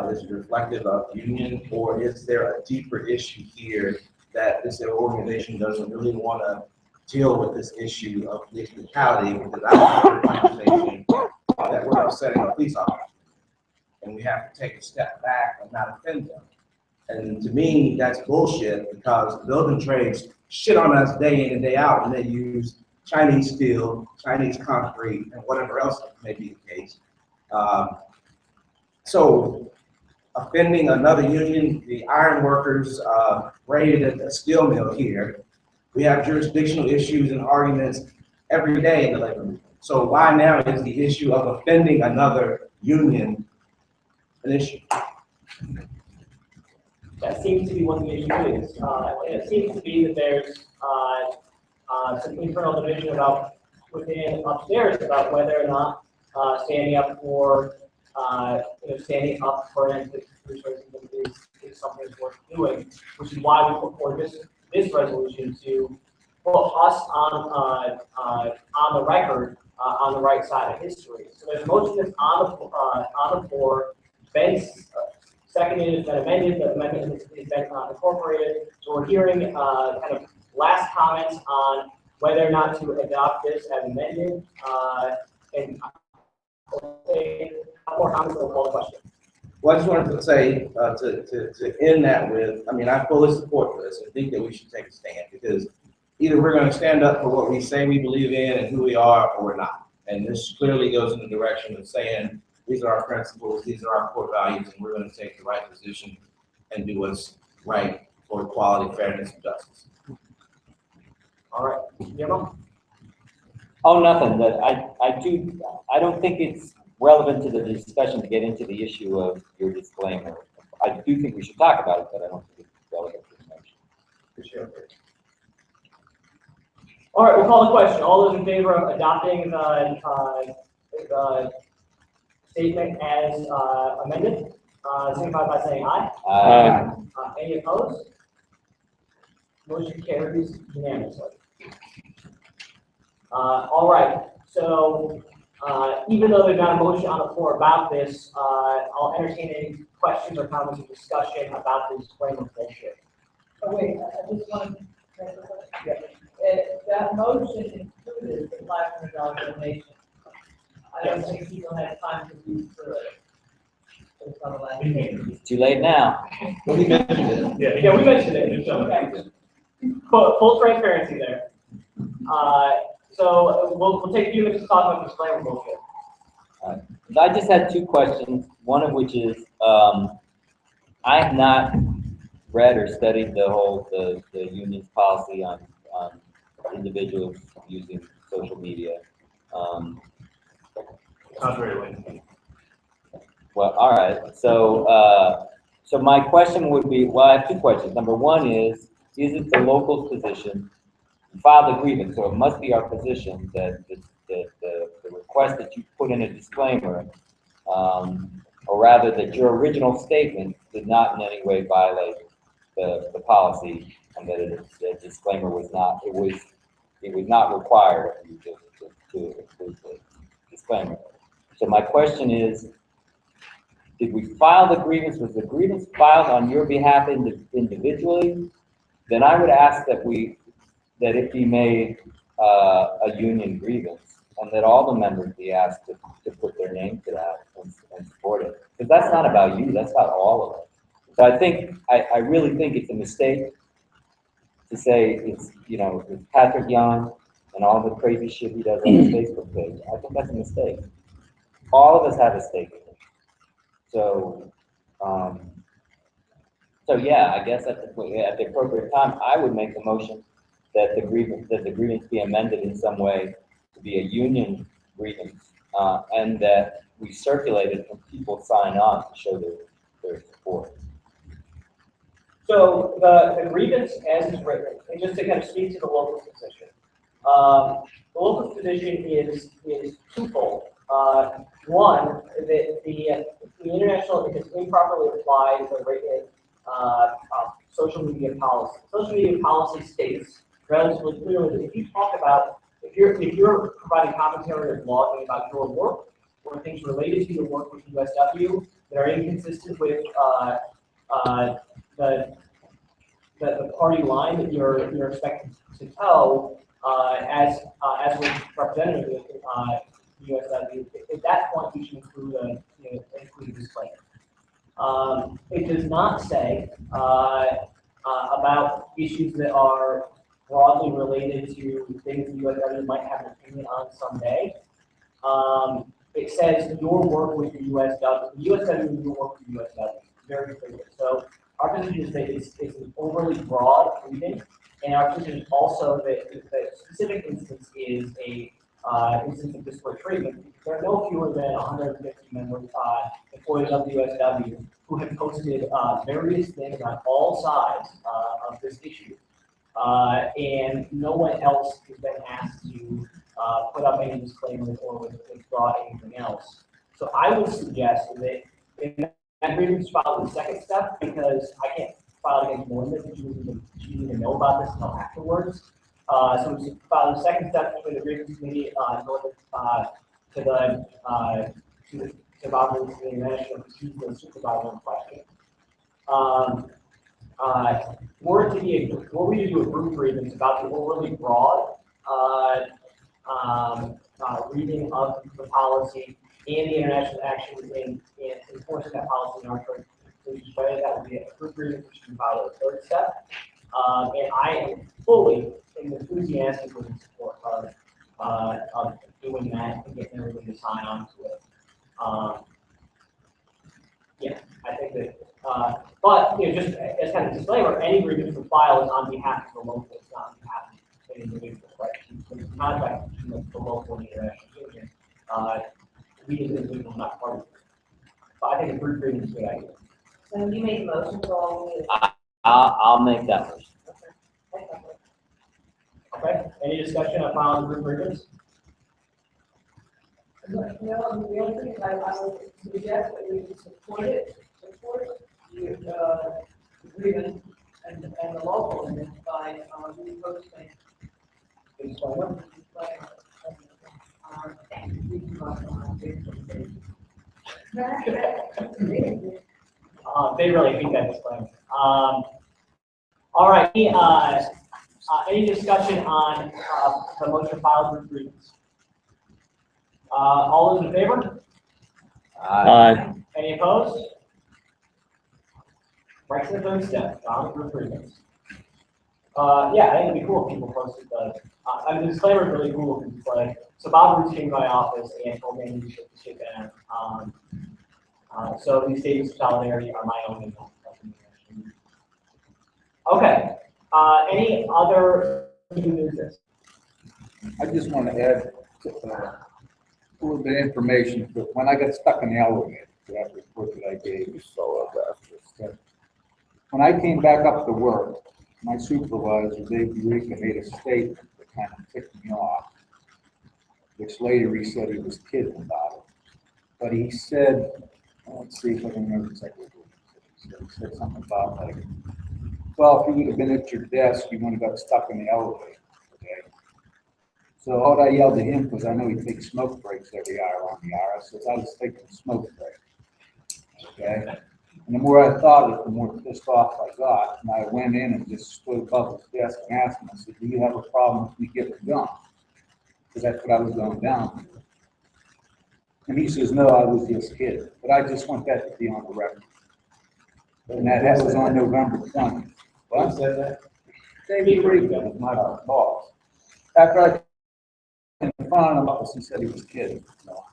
is reflective of union, or is there a deeper issue here that this organization doesn't really want to deal with this issue of legality? Because I heard a conversation that we're upsetting a police officer, and we have to take a step back and not offend them. And to me, that's bullshit, because the building trades shit on us day in and day out, and they use Chinese steel, Chinese concrete, and whatever else may be the case. So offending another union, the iron workers raided at the steel mill here. We have jurisdictional issues and arguments every day in the labor movement. So why now is the issue of offending another union an issue? That seems to be what the issue is. It seems to be that there's some internal division about within upstairs about whether or not standing up for standing up for an resources is something that's worth doing, which is why we put forward this resolution to put us on the record on the right side of history. So there's a motion that's on the floor. Ben's seconded, it's been amended, the amendment has been incorporated. So we're hearing kind of last comments on whether or not to adopt this as amended. And I'll say more comments, we'll call the question. Well, I just wanted to say, to end that with, I mean, I fully support this and think that we should take a stand, because either we're going to stand up for what we say we believe in and who we are, or we're not. And this clearly goes in the direction of saying, these are our principles, these are our core values, and we're going to take the right position and do what's right for equality, fairness, and justice. All right, Guillermo? Oh, nothing, that I don't think it's relevant to the discussion to get into the issue of your disclaimer. I do think we should talk about it, but I don't think it's relevant to the motion. All right, we'll call the question. All those in favor of adopting the statement as amended, signify by saying aye. Any opposed? Motion carries unanimously. All right, so even though there's not a motion on the floor about this, I'll entertain any questions or comments or discussion about this disclaimer bullshit. Oh, wait, I just want to make a question. That motion included the $500 donation. I don't think people had time to read through it. It's too late now. Well, he mentioned it. Yeah, we mentioned it. Okay. Full transparency there. So we'll take a few minutes to talk about disclaimer bullshit. I just had two questions, one of which is, I have not read or studied the union's policy on individuals using social media. Contrary. Well, all right. So, so my question would be, well, I have two questions. Number one is it the local's position to file the grievance? So it must be our position that the request that you put in a disclaimer, or rather that your original statement did not in any way violate the policy, and that the disclaimer was not, it was not required of you to include the disclaimer. So my question is, did we file the grievance? Was the grievance filed on your behalf individually? Then I would ask that it be made a union grievance, and that all the members be asked to put their name to that and support it. Because that's not about you, that's about all of us. So I think, I really think it's a mistake to say it's Patrick Young and all the crazy shit he does on his Facebook page. I think that's a mistake. All of us have a stake in it. So, so yeah, I guess at the appropriate time, I would make the motion that the grievance be amended in some way to be a union grievance, and that we circulate it and people sign on to show their support. So the grievance as is written, and just to kind of speak to the local position, the local position is twofold. One, that the international, if it's improperly applied, the rated, social media policy. Social media policy states relatively clearly that if you talk about, if you're providing commentary or blogging about your work or things related to your work with USW that are inconsistent with the party line that you're expected to toe as a representative of USW, at that point you should include a disclaimer. It does not say about issues that are broadly related to things the USW might have an opinion on someday. It says your work with the USW and your work with the USW, very clearly. So our position is that it's an overly broad reading, and our position is also that the specific instance is a instance of disparate treatment. There are no fewer than 150 members, employees of the USW who have posted various things on all sides of this issue. And no one else has been asked to put up any disclaimers or withdraw anything else. So I would suggest that in that grievance file the second step, because I can't file against Melinda because she didn't even know about this until afterwards. So we file the second step between the grievance committee to Bob Ruth, the international supervisor in question. Were we to do a group grievance about the overly broad reading of the policy and the international action in enforcing that policy in our church, that would be a group grievance, which can follow the third step. And I am fully and enthusiastically in support of doing that and getting everybody to sign on to it. Yeah, I think that, but just as kind of a disclaimer, any grievance we file is on behalf of the local, it's not on behalf of any individual, right? So the contract between the local and the international union, we as individuals are not part of it. But I think a group grievance is a good idea. So you made a motion for all of you. I'll make that motion. Okay, any discussion on filing group grievance? No, the only thing I would suggest that we support the agreement and the local and by reposting. Disclaimer? They really hate that disclaimer. All right, any discussion on the motion filed group grievance? All those in favor? Aye. Any opposed? Right to the third step, on group grievance. Yeah, I think it'd be cool if people posted the, I mean, the disclaimer is really cool because it's like, so Bob Root came to my office and told me to ship in. So these statements of solidarity are my own. And okay, any other new business? I just want to add a little bit of information. But when I got stuck in the elevator, that report that I gave you, when I came back up to work, my supervisor, Dave Eureka, made a statement that kind of ticked me off, which later he said he was kidding about it. But he said, let's see if I can remember exactly what he said. He said something about like, well, if you would have been at your desk, you wouldn't have got stuck in the elevator. Okay. So all I yelled at him, because I know he takes smoke breaks every hour on the hour, I said, I was taking a smoke break. Okay. And the more I thought of it, the more pissed off I got. And I went in and just stood above his desk and asked him, I said, do you have a problem with me getting a gun? Because that's what I was going down to. And he says, no, I was just kidding. But I just want that to be on the record. And that was on November 20th. What? Who said that? Dave Eureka was my boss. After I came in front of him, he said he was kidding. So,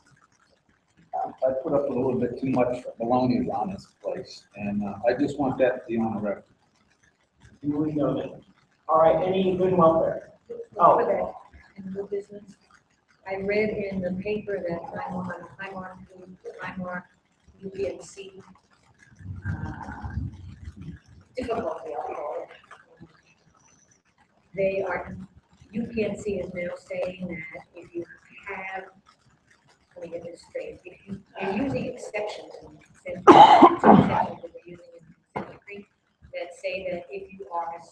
I put up a little bit too much baloney on this place, and I just want that to be on the record. Duly noted. All right, any good and welfare? Oh. In new business, I read in the paper that Highmark, UPMC, difficulty, I'll call it. UPMC is now saying that if you have let me get this straight, if you're using exceptions in consent, exceptions that we're using in consent decree, that say that if you are an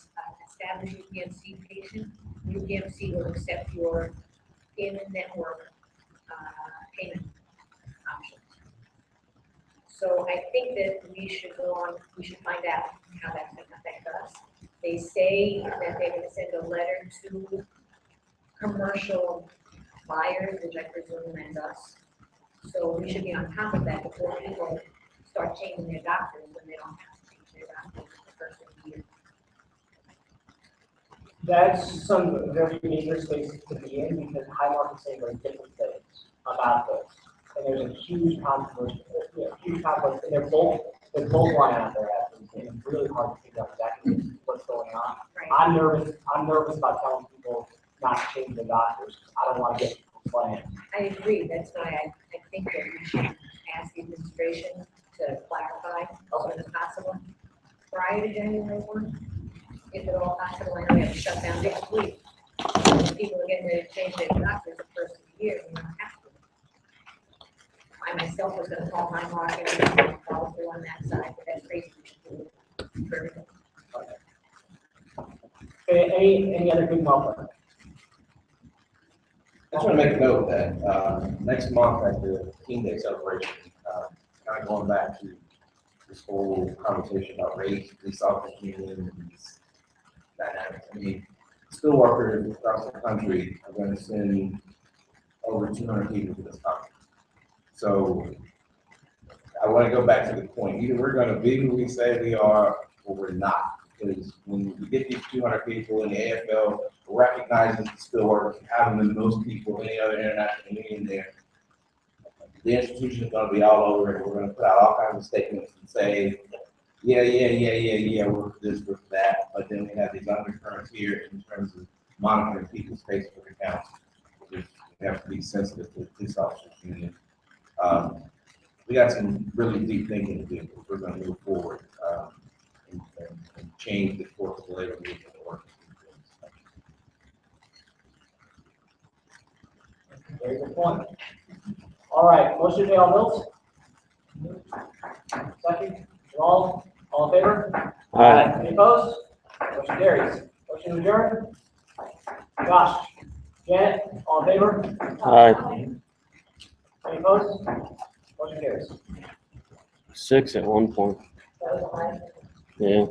established UPMC patient, UPMC will accept your in-network payment options. So I think that we should go on, we should find out how that's going to affect us. They say that they're going to send a letter to commercial buyers, which I presume means us. So we should be on top of that before people start changing their doctors when they don't have to change their doctors the first of the year. That's some very dangerous spaces to be in because Highmark is saying very different things about this. And there's a huge controversy, and they're both lying out there actually, and it's really hard to figure out exactly what's going on. Right. I'm nervous about telling people not to change their doctors. I don't want to get people playing. I agree, that's why I think that we should ask the administration to clarify as soon as possible prior to January 1. If at all possible, I know we have to shut down next week. If people are getting ready to change their doctors the first of the year, we don't have to. I myself was gonna call my market and follow through on that side, but that's crazy. We should do it for everything. Okay, any other big welcome? I just want to make a note that next month at the King Day celebration, kind of going back to this whole conversation about race, police officers union, and these dynamics. I mean, steel workers across the country are going to send over 200 people to this conference. So I want to go back to the point. Either we're going to be who we say we are, or we're not. Because when we get these 200 people in the AFL, recognizes the steel workers, having the most people, any other international union there, the institution is going to be all over it. We're going to put out all kinds of statements and say, yeah, we're for this, we're for that. But then we have these undercurrents here in terms of monitoring people's Facebook accounts. We have to be sensitive to the police officers union. We got some really deep thinking to do if we're going to move forward and change the course of the labor movement and work. Very good point. All right, motion to pay all bills? Second, all in favor? Aye. Any opposed? Motion carries. Motion to adjourn? Josh, Janet, all in favor? Aye. Any opposed? Motion carries. 6 at one point. That was the last. Yeah.